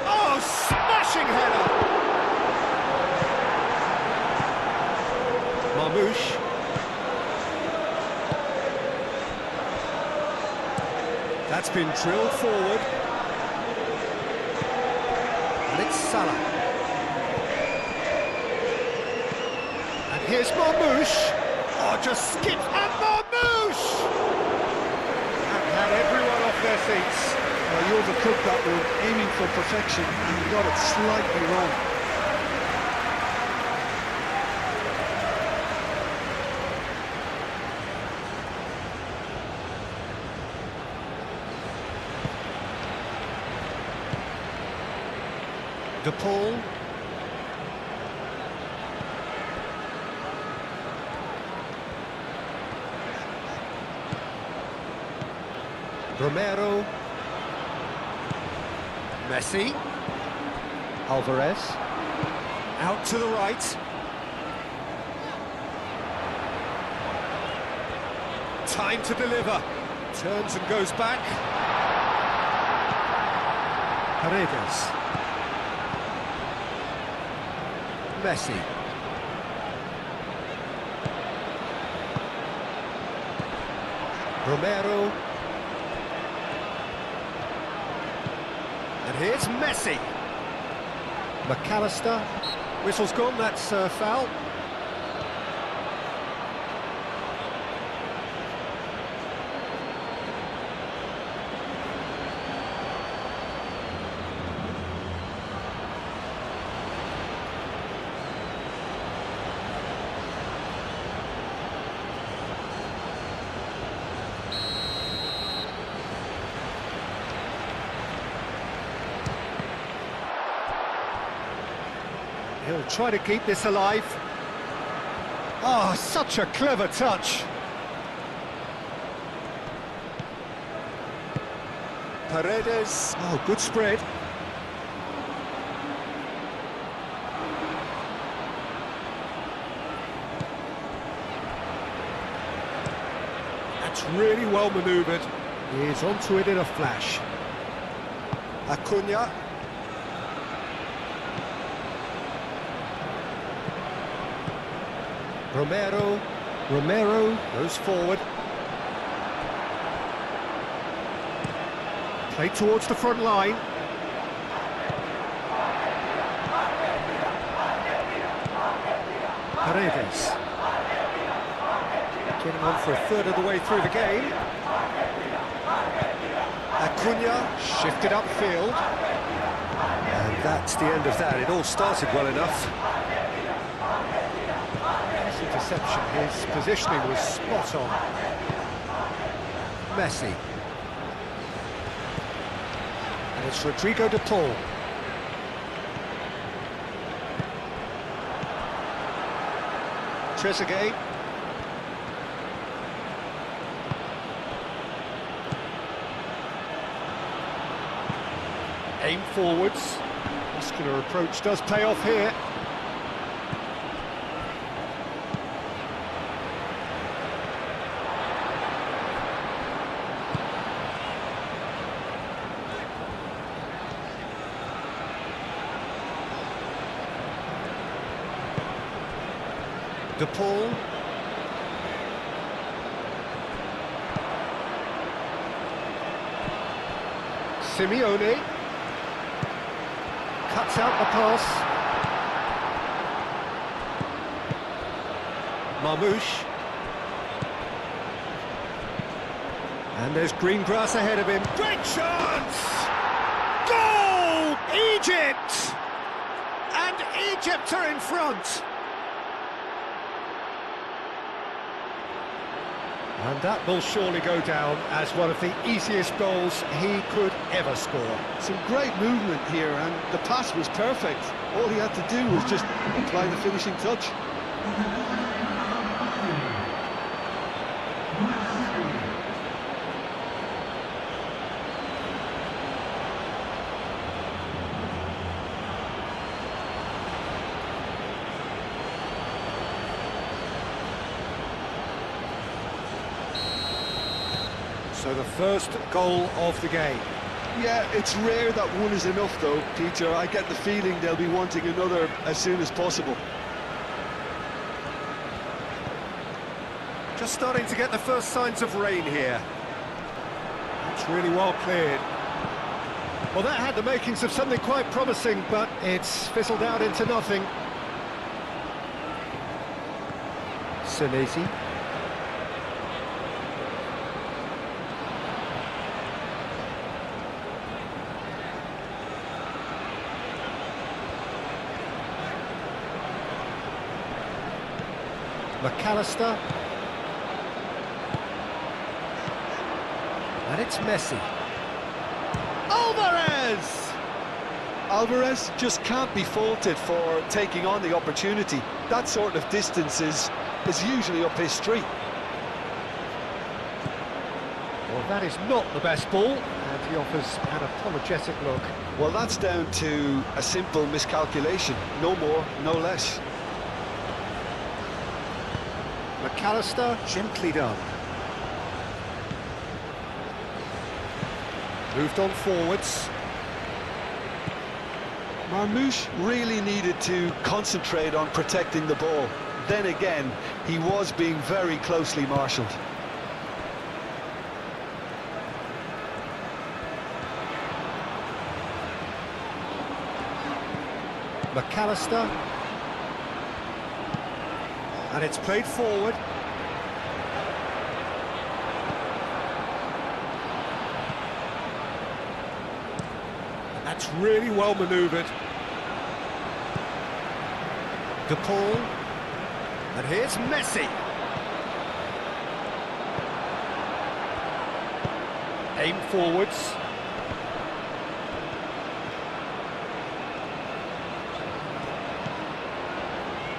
Oh, smashing header! Marmouche. That's been drilled forward. And it's Salah. And here's Marmouche. Oh, just skipped. And Marmouche! And had everyone off their seats. Well, you overcooked that one, aiming for perfection, and you got it slightly wrong. De Paul. Romero. Messi. Alvarez. Out to the right. Time to deliver. Turns and goes back. Paredes. Messi. Romero. And here's Messi. McAllister. Whistle's gone, that's foul. He'll try to keep this alive. Oh, such a clever touch. Paredes. Oh, good spread. That's really well manoeuvred. He's onto it in a flash. Acuna. Romero goes forward. Play towards the front line. Paredes. Getting on for a third of the way through the game. Acuna shifted upfield. And that's the end of that. It all started well enough. Interception, his positioning was spot on. Messi. And it's Rodrigo de Paul. Trezeguet. Aim forwards. Muscular approach does pay off here. De Paul. Simeone. Cuts out the pass. Marmouche. And there's green grass ahead of him. Great chance! Goal! Egypt! And Egypt are in front. And that will surely go down as one of the easiest goals he could ever score. Some great movement here, and the pass was perfect. All he had to do was just apply the finishing touch. So the first goal of the game. Yeah, it's rare that one is enough though, Peter. I get the feeling they'll be wanting another as soon as possible. Just starting to get the first signs of rain here. It's really well cleared. Well, that had the makings of something quite promising, but it's fizzled out into nothing. Senesi. McAllister. And it's Messi. Alvarez! Alvarez just can't be faulted for taking on the opportunity. That sort of distance is usually up his street. Well, that is not the best ball, and he offers an apologetic look. Well, that's down to a simple miscalculation. No more, no less. McAllister, gently done. Moved on forwards. Marmoush really needed to concentrate on protecting the ball. Then again, he was being very closely marshalled. McAllister. And it's played forward. And that's really well manoeuvred. De Paul. And here's Messi. Aim forwards.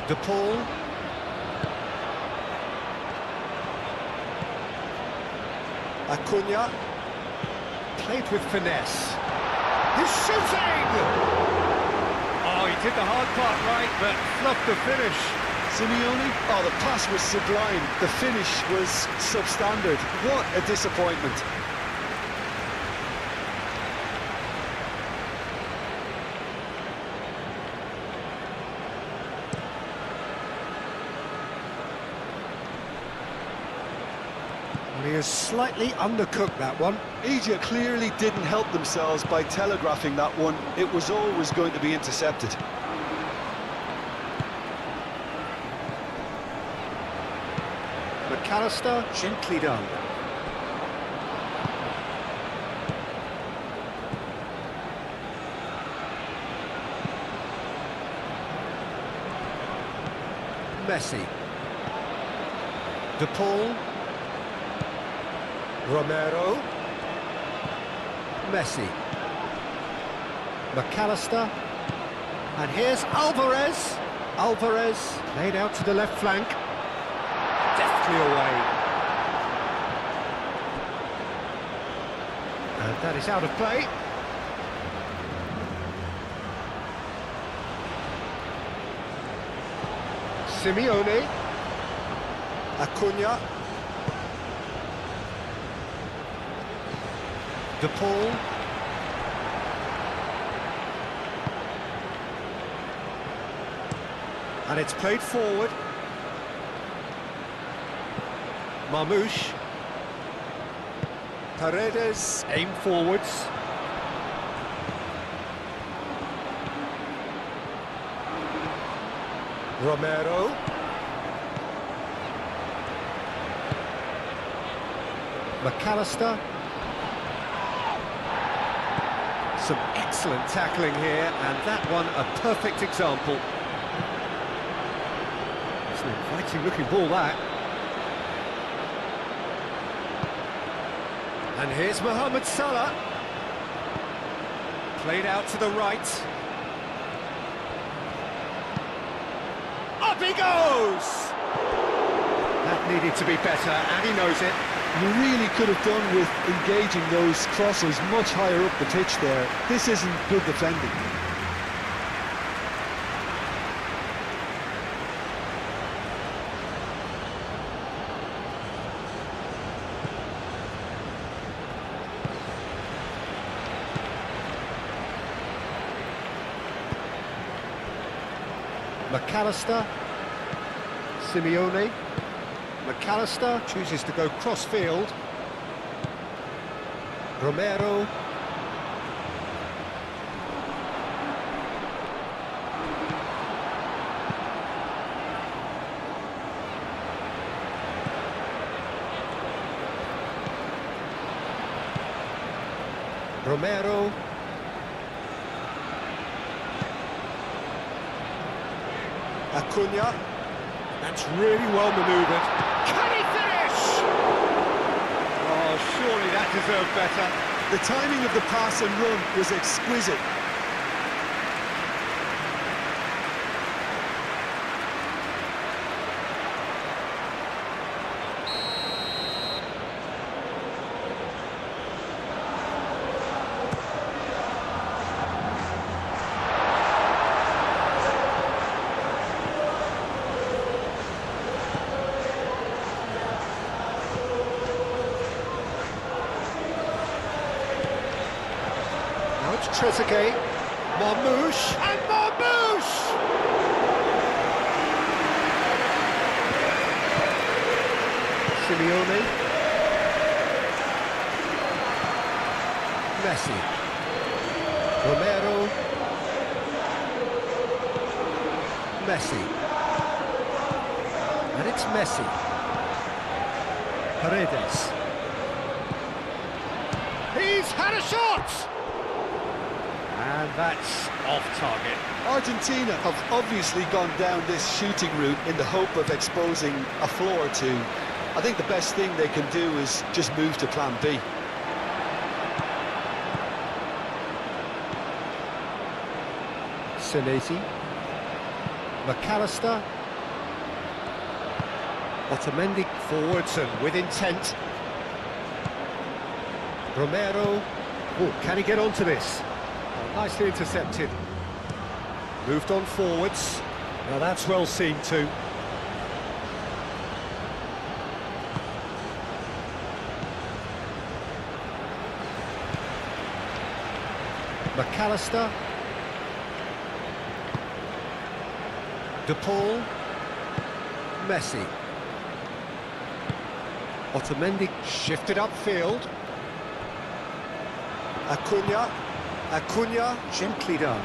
De Paul. Acuna, played with finesse. He's shooting! Oh, he did the hard part right, but fluffed the finish. Simeone? Oh, the pass was sublime. The finish was substandard. What a disappointment. He has slightly undercooked that one. Egypt clearly didn't help themselves by telegraphing that one. It was always going to be intercepted. McAllister, gently done. Messi. De Paul. Romero. Messi. McAllister. And here's Alvarez. Alvarez played out to the left flank. Deftly away. And that is out of play. Simeone. Acuna. De Paul. And it's played forward. Marmoush. Paredes, aim forwards. Romero. McAllister. Some excellent tackling here, and that one a perfect example. It's an inviting looking ball, that. And here's Mohamed Salah. Played out to the right. Up he goes! That needed to be better, and he knows it. You really could have done with engaging those crosses much higher up the pitch there. This isn't good defending. McAllister, Simeone, McAllister chooses to go cross-field, Romero, Romero, Acuna. that's really well manoeuvred. Can he finish? Oh, surely that deserved better. The timing of the pass and run was exquisite. Trezeguet, Marmouche, and Marmouche! Simeone, Messi, Romero, Messi, and it's Messi, Paredes. He's had a shot! And that's off target. Argentina have obviously gone down this shooting route in the hope of exposing a flaw or two. I think the best thing they can do is just move to plan B. Senesi, McAllister, Otamendi forwards and with intent. Romero, oh, can he get onto this? Nicely intercepted. Moved on forwards. Now that's well seen too. McAllister. De Paul. Messi. Otamendi shifted upfield. Acuna, gently done.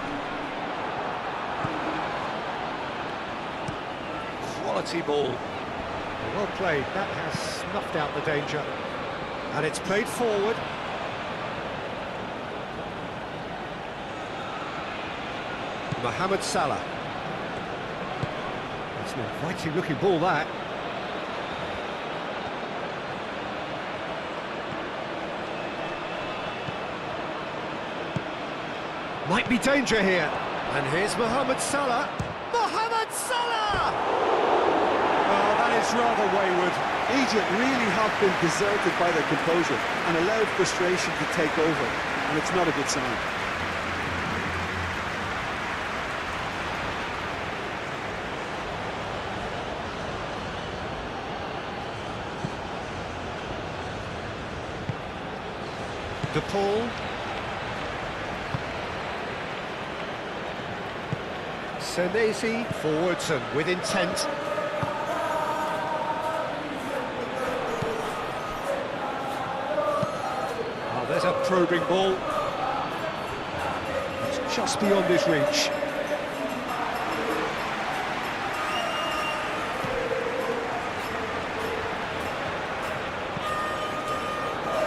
Quality ball. Well played, that has snuffed out the danger. And it's played forward. Mohamed Salah. That's an inviting looking ball, that. Might be danger here. And here's Mohamed Salah. Mohamed Salah! Oh, that is rather wayward. Egypt really have been deserted by their composure and allowed frustration to take over, and it's not a good sign. De Paul. Senesi, forwards and with intent. Oh, there's a probing ball. It's just beyond his reach.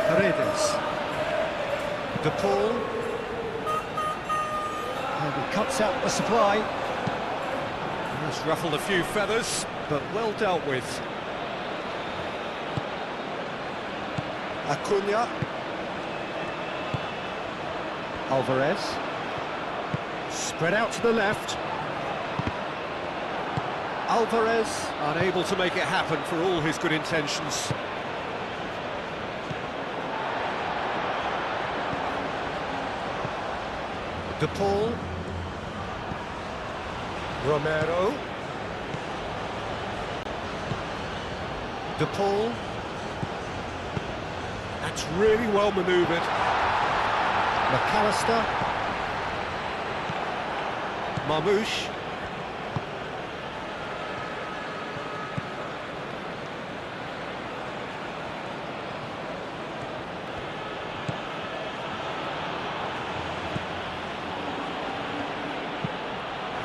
Paredes. De Paul. And he cuts out the supply. He's ruffled a few feathers, but well dealt with. Acuna. Alvarez. Spread out to the left. Alvarez, unable to make it happen for all his good intentions. De Paul. Romero. De Paul. That's really well manoeuvred. McAllister. Marmouche.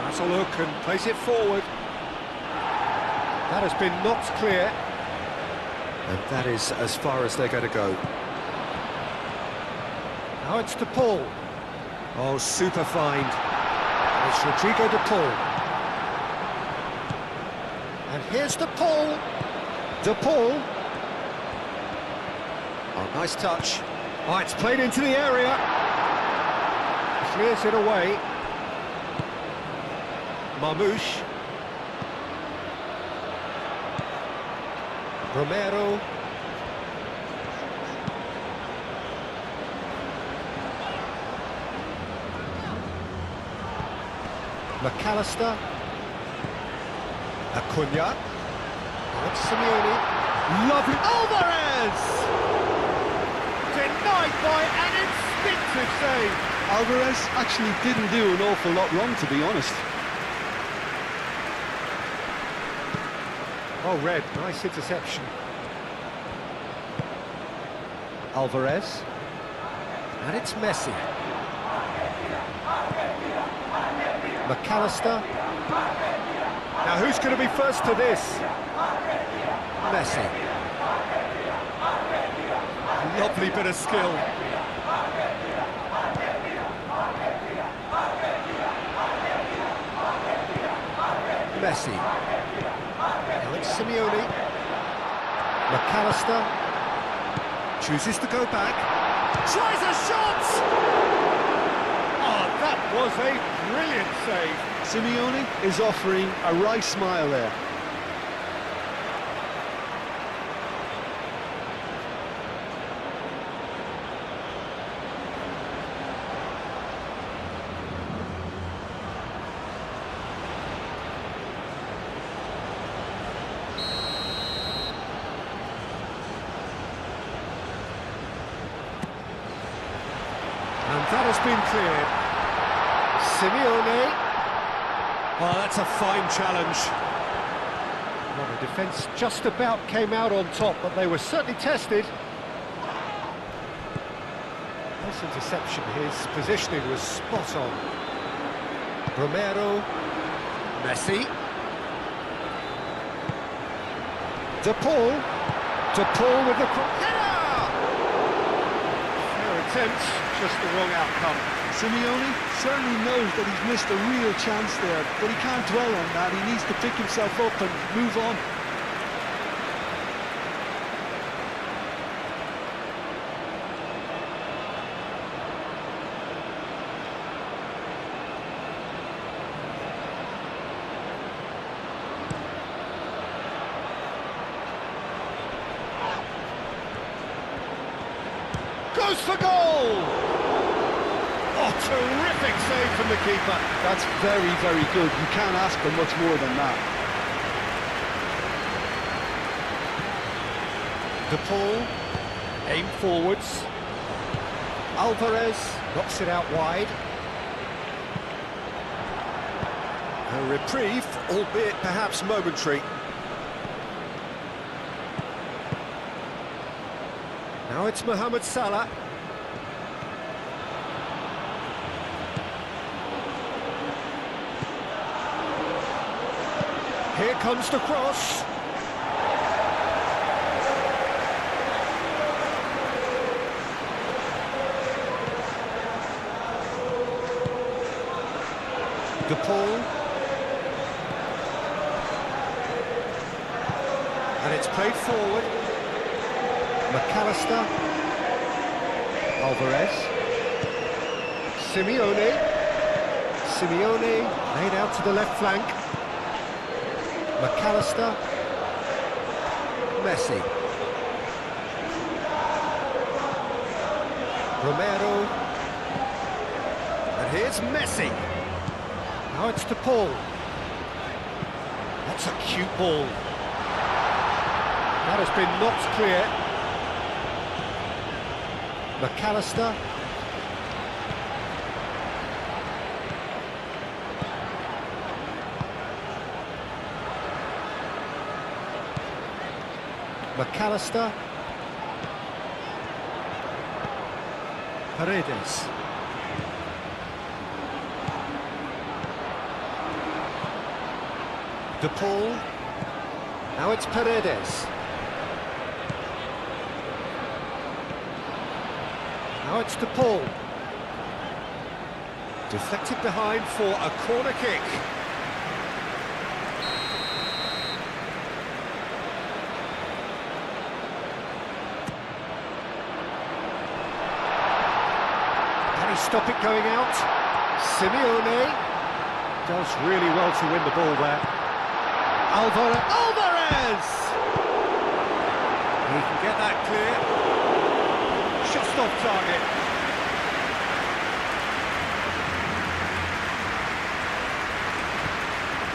Has a look and plays it forward. That has been knocked clear. And that is as far as they're going to go. Now it's De Paul. Oh, super find. And it's Rodrigo De Paul. And here's De Paul. De Paul. Oh, nice touch. Oh, it's played into the area. Clears it away. Marmouche. Romero. McAllister. Acuna. And Simeone. Lovely. Alvarez! Denied by an instinctive save. Alvarez actually didn't do an awful lot wrong, to be honest. Oh, red, nice interception. Alvarez. And it's Messi. McAllister. Now who's going to be first to this? Messi. Lovely bit of skill. Messi. Now it's Simeone. McAllister chooses to go back. Tries a shot! Oh, that was a brilliant save. Simeone is offering a wry smile there. And that has been cleared. Simeone. Oh, that's a fine challenge. Well, the defence just about came out on top, but they were certainly tested. Nice interception. His positioning was spot on. Romero. Messi. De Paul. De Paul with the header! Fair attempt, just the wrong outcome. Simeone certainly knows that he's missed a real chance there, but he can't dwell on that. He needs to pick himself up and move on. Goes for goal! Oh, terrific save from the keeper. That's very, very good. You can't ask for much more than that. De Paul, aim forwards. Alvarez knocks it out wide. A reprieve, albeit perhaps momentary. Now it's Mohamed Salah. Here comes the cross. De Paul. And it's played forward. McAllister. Alvarez. Simeone. Simeone laid out to the left flank. McAllister. Messi. Romero. And here's Messi. Now it's to Paul. That's a cute ball. That has been knocked clear. McAllister. McAllister. Paredes. De Paul. Now it's Paredes. Now it's De Paul. Deflected behind for a corner kick. Can he stop it going out? Simeone does really well to win the ball there. Alvarez! He can get that clear. Just off target.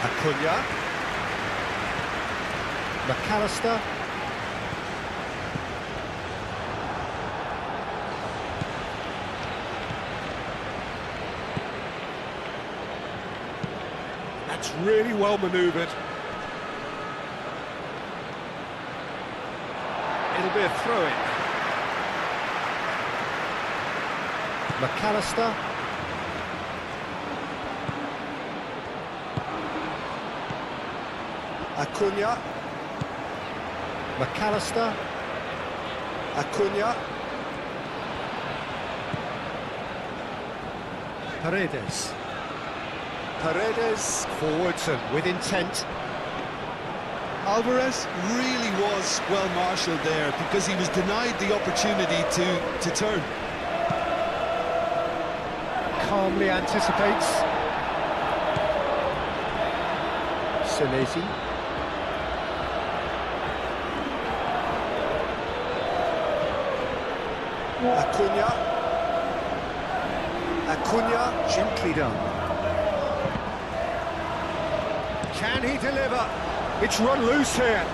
Acuna. McAllister. That's really well manoeuvred. It'll be a throw-in. McAllister. Acuna. McAllister. Acuna. Paredes. Paredes forwards and with intent. Alvarez really was well marshalled there because he was denied the opportunity to turn. Calmly anticipates. Senesi. Acuna. Acuna. Gently done. Can he deliver? It's run loose here.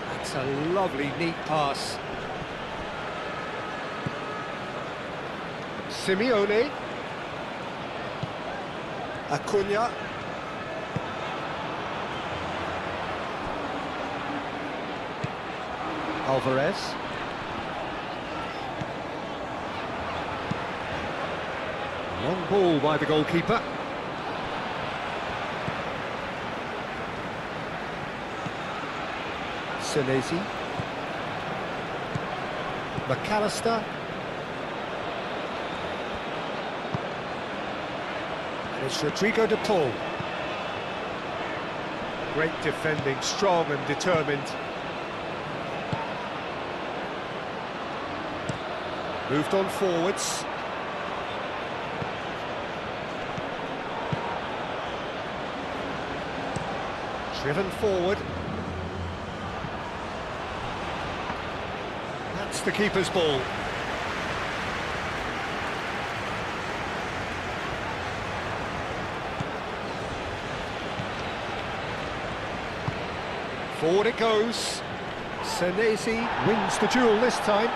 That's a lovely, neat pass. Simeone. Acuna. Alvarez. Long ball by the goalkeeper. Senesi. McAllister. And it's Rodrigo de Paul. Great defending, strong and determined. Moved on forwards. Driven forward. That's the keeper's ball. Forward it goes. Senesi wins the duel this time.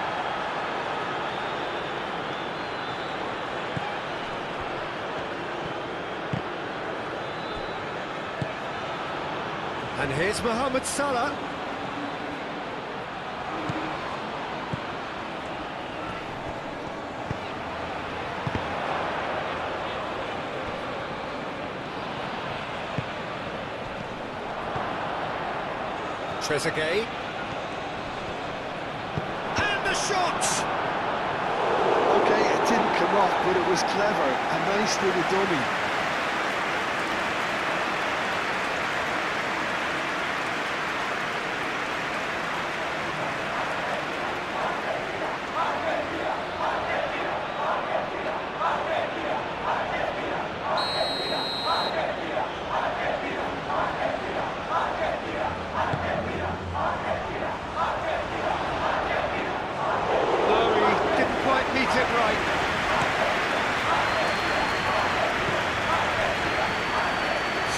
And here's Mohamed Salah. Trezeguet. And the shot! Okay, it didn't come off, but it was clever. A nice little dummy.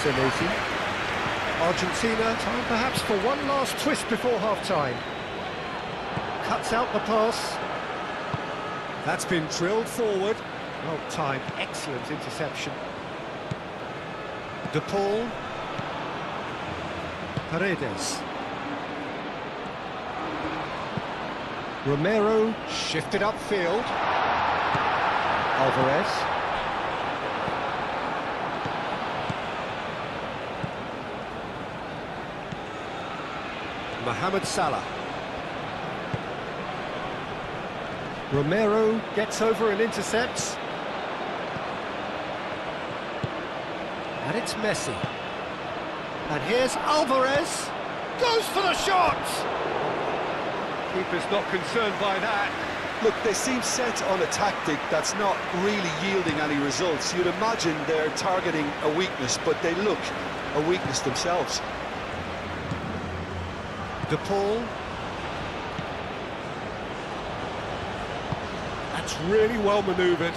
Senesi. Argentina, time perhaps for one last twist before half-time. Cuts out the pass. That's been drilled forward. Well timed, excellent interception. De Paul. Paredes. Romero shifted upfield. Alvarez. Mohamed Salah. Romero gets over and intercepts. And it's Messi. And here's Alvarez. Goes for the shot! Keeper's not concerned by that. Look, they seem set on a tactic that's not really yielding any results. You'd imagine they're targeting a weakness, but they look a weakness themselves. De Paul. That's really well manoeuvred.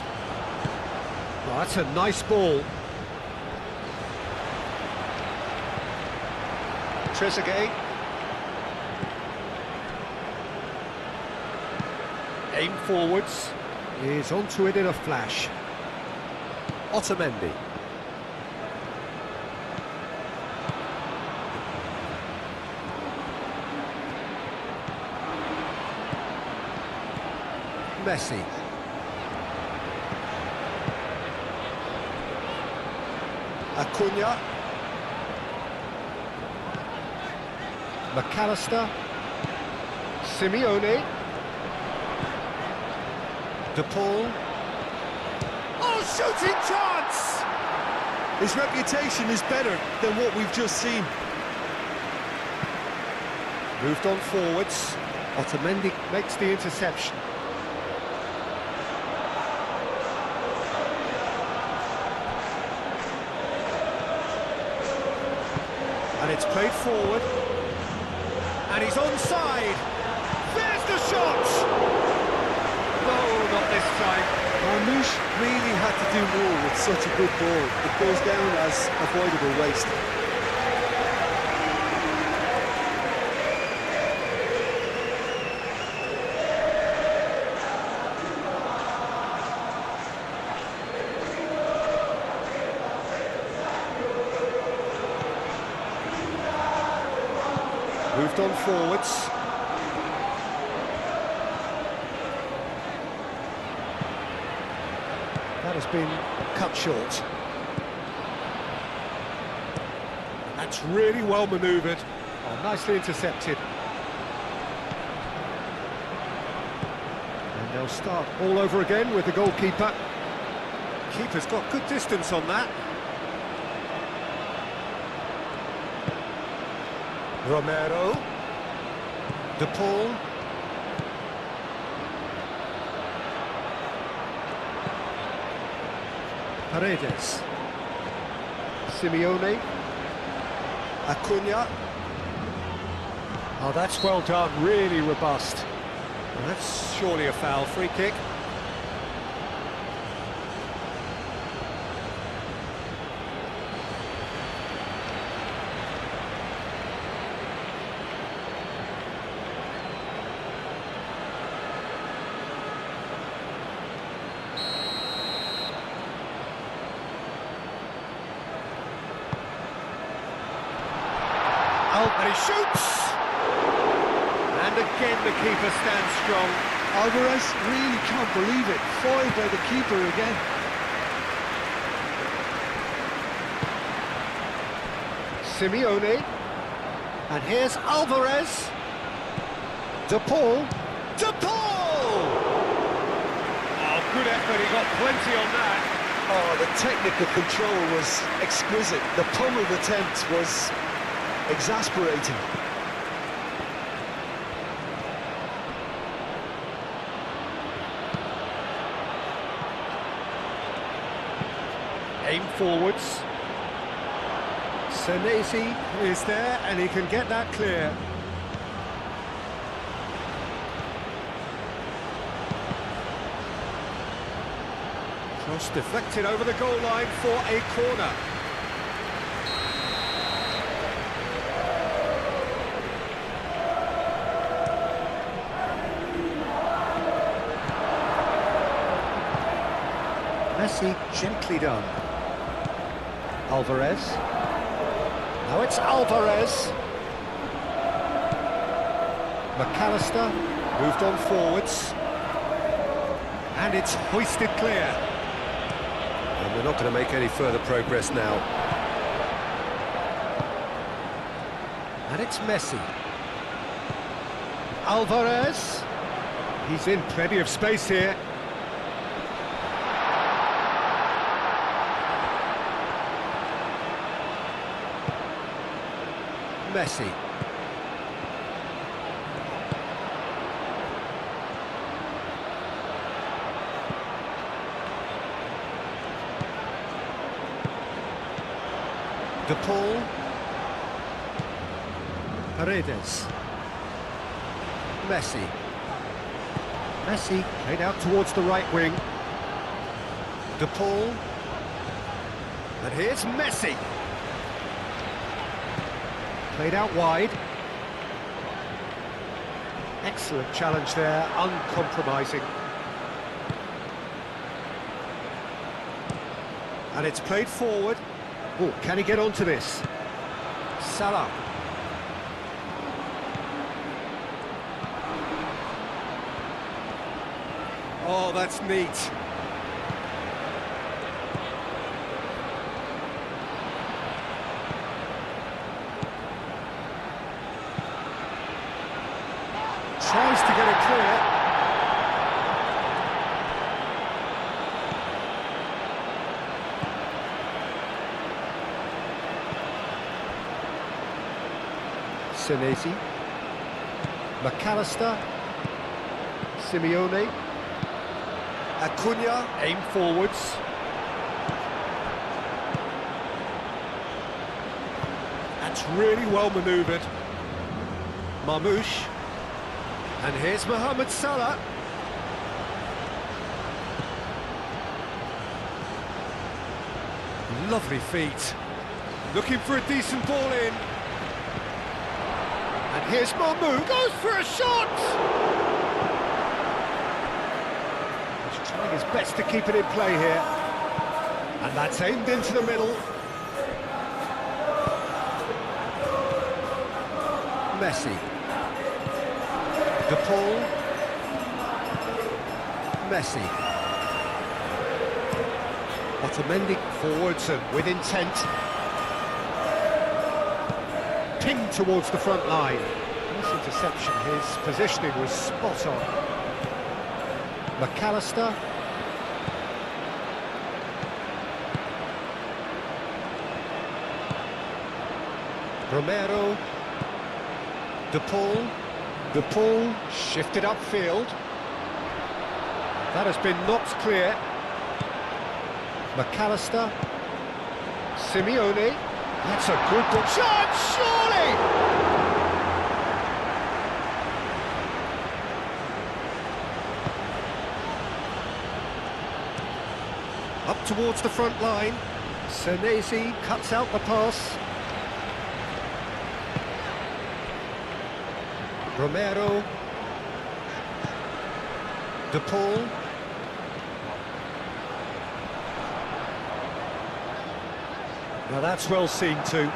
Well, that's a nice ball. Trezeguet. Aim forwards. He's onto it in a flash. Otamendi. Messi. Acuna. McAllister. Simeone. De Paul. Oh, shooting chance! His reputation is better than what we've just seen. Moved on forwards. Otamendi makes the interception. And it's played forward. And he's onside. There's the shot! No, not this time. Marmouche really had to do more with such a good ball. It goes down as avoidable waste. Moved on forwards. That has been cut short. That's really well manoeuvred. Oh, nicely intercepted. And they'll start all over again with the goalkeeper. Keeper's got good distance on that. Romero. De Paul. Paredes. Simeone. Acuna. Oh, that's well done, really robust. Well, that's surely a foul, free kick. And he shoots! And again the keeper stands strong. Alvarez really can't believe it. Foiled by the keeper again. Simeone. And here's Alvarez. De Paul. De Paul! Oh, good effort, he got plenty on that. Oh, the technical control was exquisite. The pummeled attempt was exasperating. Aim forwards. Senesi is there and he can get that clear. Cross deflected over the goal line for a corner. Messi, gently done. Alvarez. Now it's Alvarez. McAllister moved on forwards. And it's hoisted clear. And we're not going to make any further progress now. And it's Messi. Alvarez. He's in plenty of space here. Messi. De Paul. Paredes. Messi. Messi played out towards the right wing. De Paul. And here's Messi. Played out wide. Excellent challenge there, uncompromising. And it's played forward. Oh, can he get onto this? Salah. Oh, that's neat. Tries to get it clear. Senesi. McAllister. Simeone. Acuna, aim forwards. That's really well manoeuvred. Marmoush. And here's Mohamed Salah. Lovely feet. Looking for a decent ball in. And here's Marmoush. Goes for a shot! He's trying his best to keep it in play here. And that's aimed into the middle. Messi. De Paul. Messi. Otamendi forwards and with intent. Pinged towards the front line. Nice interception, his positioning was spot on. McAllister. Romero. De Paul. De Paul shifted upfield. That has been knocked clear. McAllister. Simeone. That's a good ball. Shot, surely! Up towards the front line. Senesi cuts out the pass. Romero. De Paul. Now that's well seen too.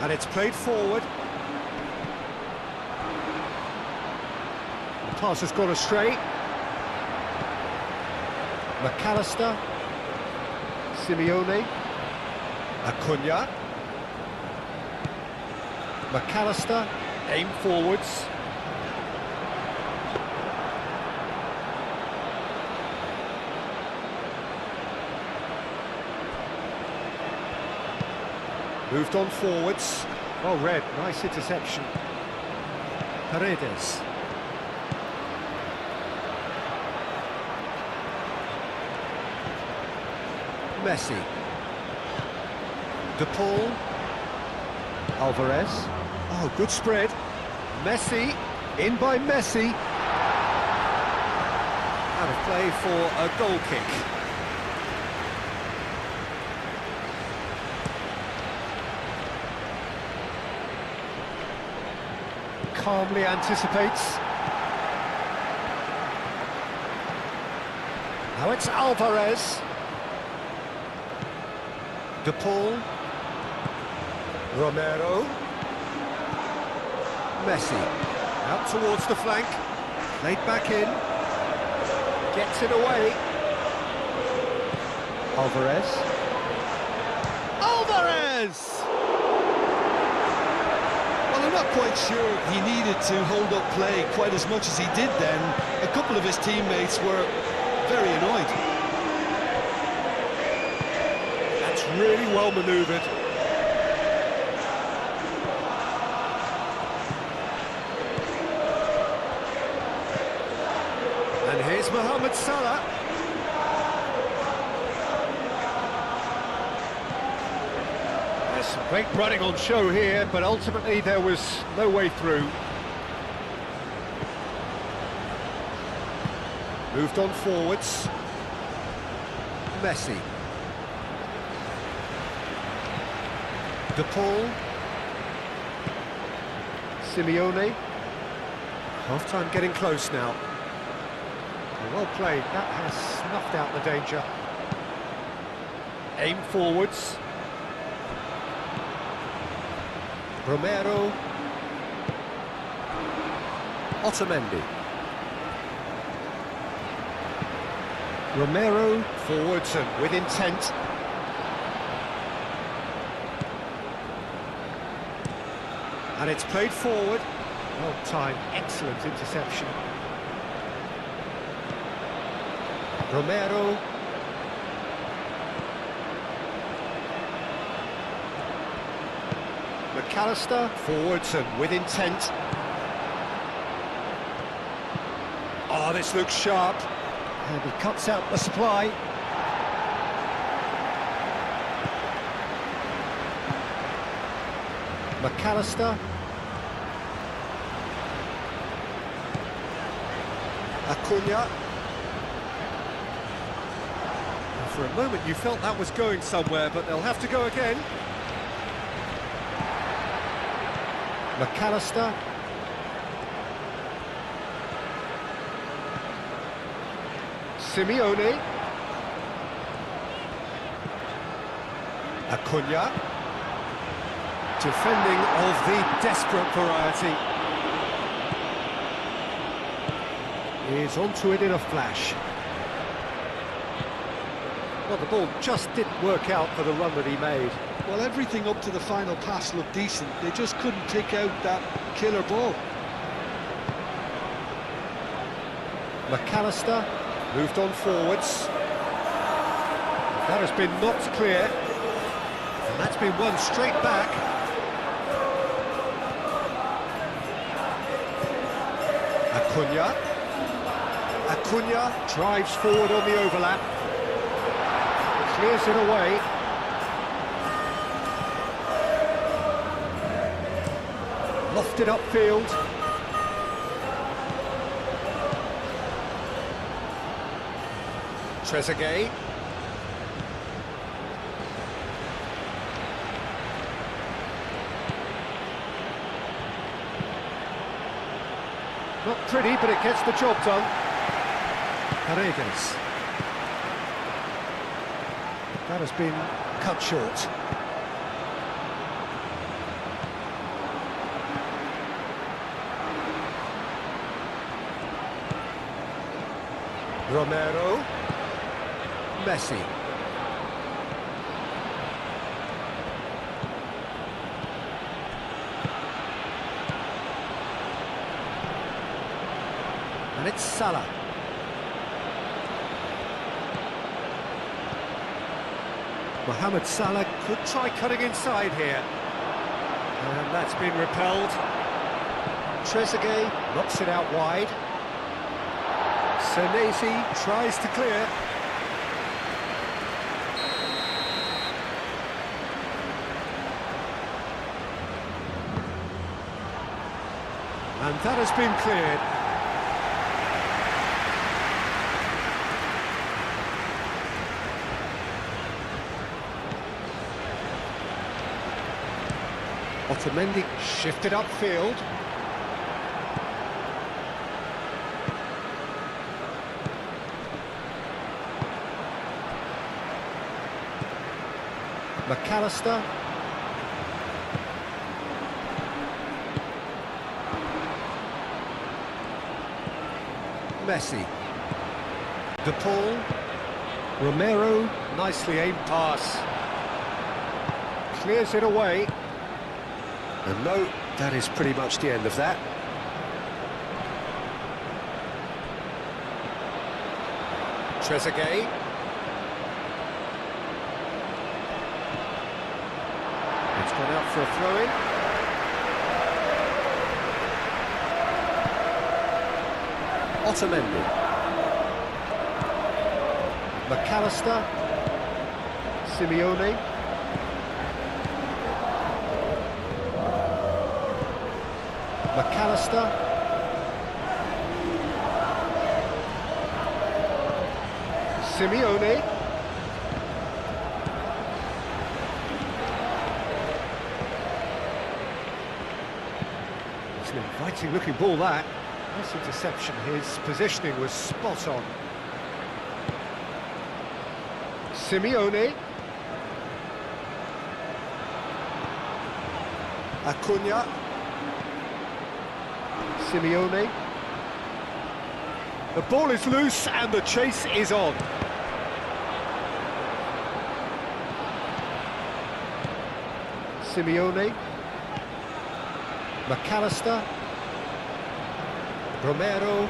And it's played forward. The pass has gone astray. McAllister. Simeone. Acuna. McAllister, aim forwards. Moved on forwards. Well read, nice interception. Paredes. Messi. De Paul. Alvarez. Oh, good spread. Messi, in by Messi. Out of play for a goal kick. Calmly anticipates. Now it's Alvarez. De Paul. Romero. Messi. Out towards the flank. Played back in. Gets it away. Alvarez. Alvarez! Well, I'm not quite sure he needed to hold up play quite as much as he did then. A couple of his teammates were very annoyed. That's really well manoeuvred. And here's Mohamed Salah. There's some great running on show here, but ultimately there was no way through. Moved on forwards. Messi. De Paul. Simeone. Half-time getting close now. Well played, that has snuffed out the danger. Aim forwards. Romero. Otamendi. Romero forwards and with intent. And it's played forward. Well timed, excellent interception. Romero. McAllister, forwards and with intent. Oh, this looks sharp. And he cuts out the supply. McAllister. Acuna. For a moment you felt that was going somewhere, but they'll have to go again. McAllister. Simeone. Acuna. Defending of the desperate variety. He's onto it in a flash. Well, the ball just didn't work out for the run that he made. Well, everything up to the final pass looked decent. They just couldn't take out that killer ball. McAllister moved on forwards. That has been knocked clear. And that's been won straight back. Acuna. Acuna drives forward on the overlap. Clears it away. Lofted upfield. Trezeguet. Not pretty, but it gets the job done. Paredes. That has been cut short. Romero. Messi. And it's Salah. Mohamed Salah could try cutting inside here. And that's been repelled. Trezeguet knocks it out wide. Senesi tries to clear. And that has been cleared. Otamendi shifted upfield. McAllister. Messi. De Paul. Romero. Nicely aimed pass. Clears it away. And no, that is pretty much the end of that. Trezeguet. It's gone out for a throw-in. Otamendi. McAllister. Simeone. McAllister. Simeone. It's an inviting looking ball, that. Nice interception. His positioning was spot on. Simeone. Acuna. Simeone. The ball is loose and the chase is on. Simeone. McAllister. Romero.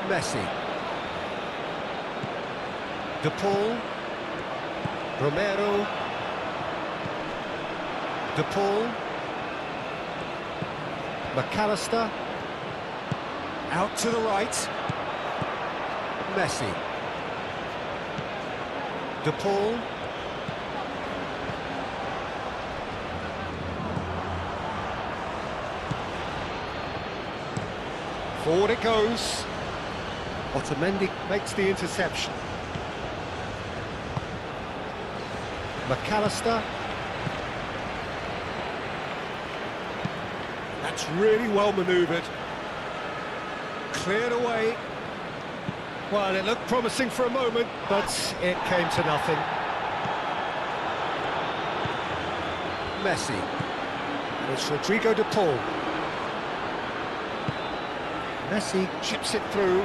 Messi. De Paul. Romero. De Paul. McAllister. Out to the right. Messi. De Paul. Forward it goes. Otamendi makes the interception. McAllister. That's really well manoeuvred. Cleared away. Well, it looked promising for a moment, but it came to nothing. Messi. And it's Rodrigo de Paul. Messi chips it through.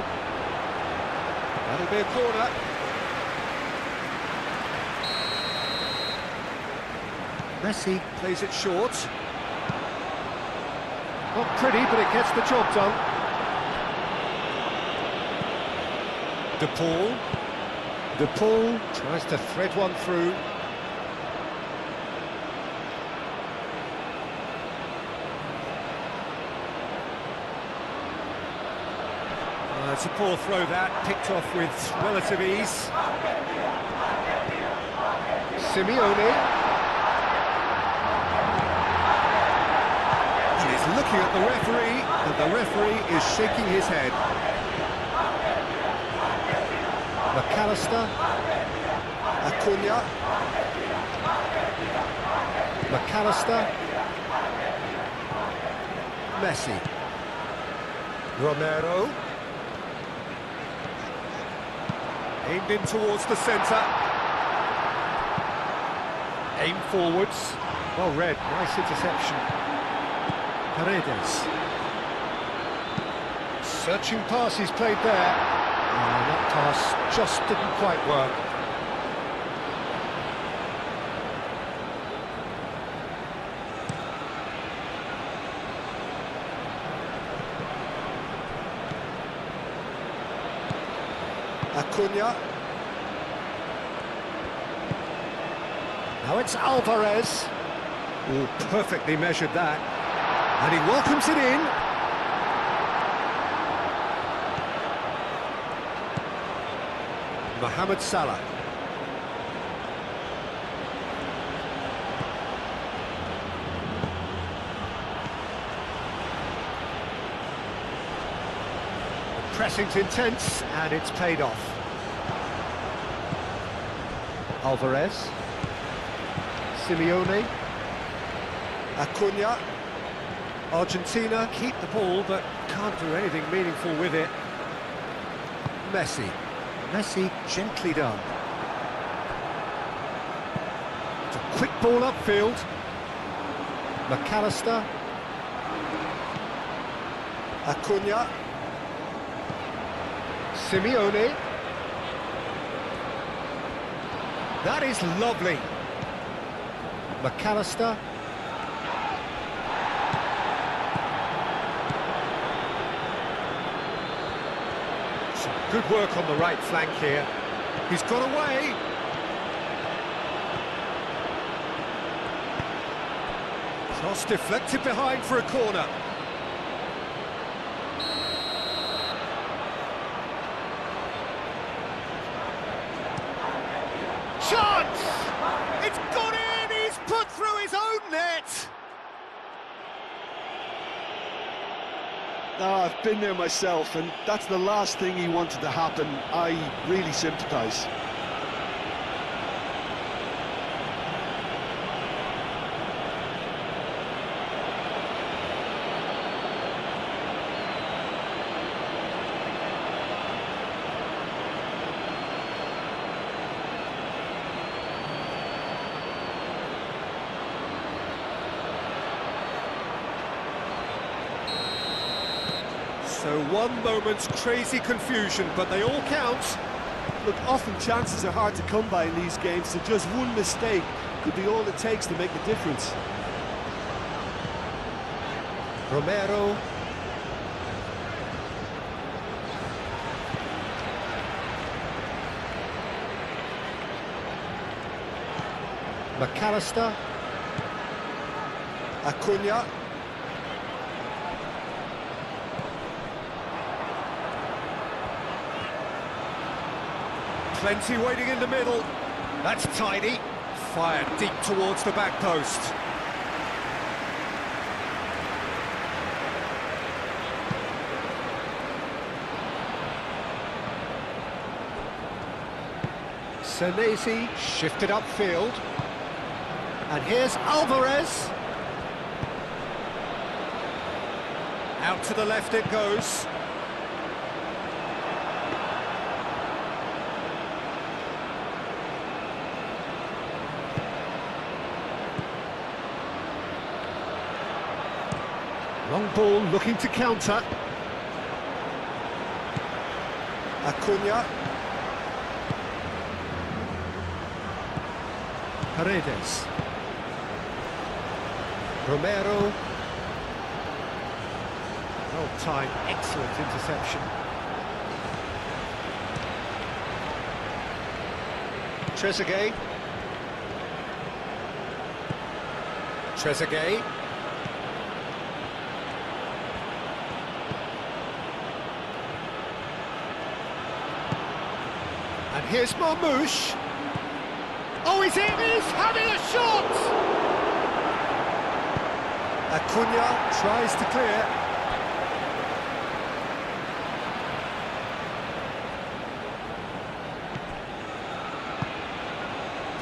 That'll be a corner. Messi plays it short. Not pretty, but it gets the job done. De Paul. De Paul tries to thread one through. It's a poor throw, that, picked off with relative ease. Simeone. And he's looking at the referee, and the referee is shaking his head. McAllister. Acuna. McAllister. Messi. Romero. Aimed in towards the centre. Aim forwards. Well read, nice interception. Paredes. Searching pass he's played there. That pass just didn't quite work. Acuna. Now it's Alvarez. Oh, perfectly measured that. And he welcomes it in. Mohamed Salah. The pressing's intense and it's paid off. Alvarez. Simeone. Acuna. Argentina keep the ball but can't do anything meaningful with it. Messi. Messi gently done. Quick ball upfield. McAllister. Acuna. Simeone. That is lovely. McAllister. Some good work on the right flank here. He's got away. Cross deflected behind for a corner. Chance! It's gone in! He's put through his own net! No, I've been there myself, and that's the last thing he wanted to happen. I really sympathise. So one moment's crazy confusion, but they all count. Look, often chances are hard to come by in these games, so just one mistake could be all it takes to make the difference. Romero. McAllister. Acuna. Plenty waiting in the middle. That's tidy. Fired deep towards the back post. Senesi shifted upfield. And here's Alvarez. Out to the left it goes. Long ball looking to counter. Acuna. Paredes. Romero. Well timed, excellent interception. Trezeguet. Trezeguet. And here's Marmouche. Oh, he's in! He's having a shot! Acuna tries to clear.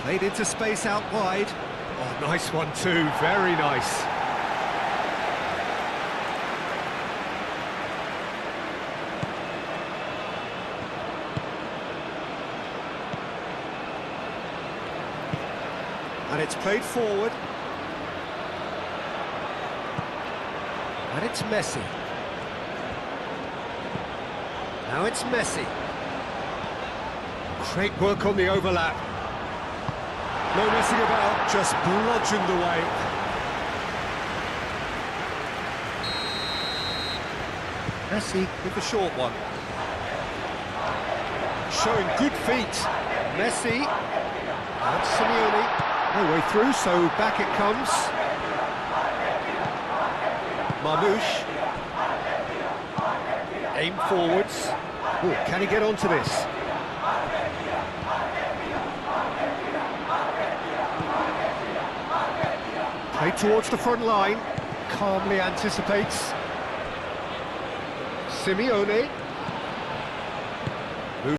Played into space out wide. Oh, nice one too, very nice. And it's played forward. And it's Messi. Now it's Messi. Great work on the overlap. No messing about, just bludgeoned away. Messi with the short one. Showing good feet. Messi. And Simeone. No way through, so back it comes. Marmouche. Aim forwards. Oh, can he get onto this? Play towards the front line. Calmly anticipates. Simeone.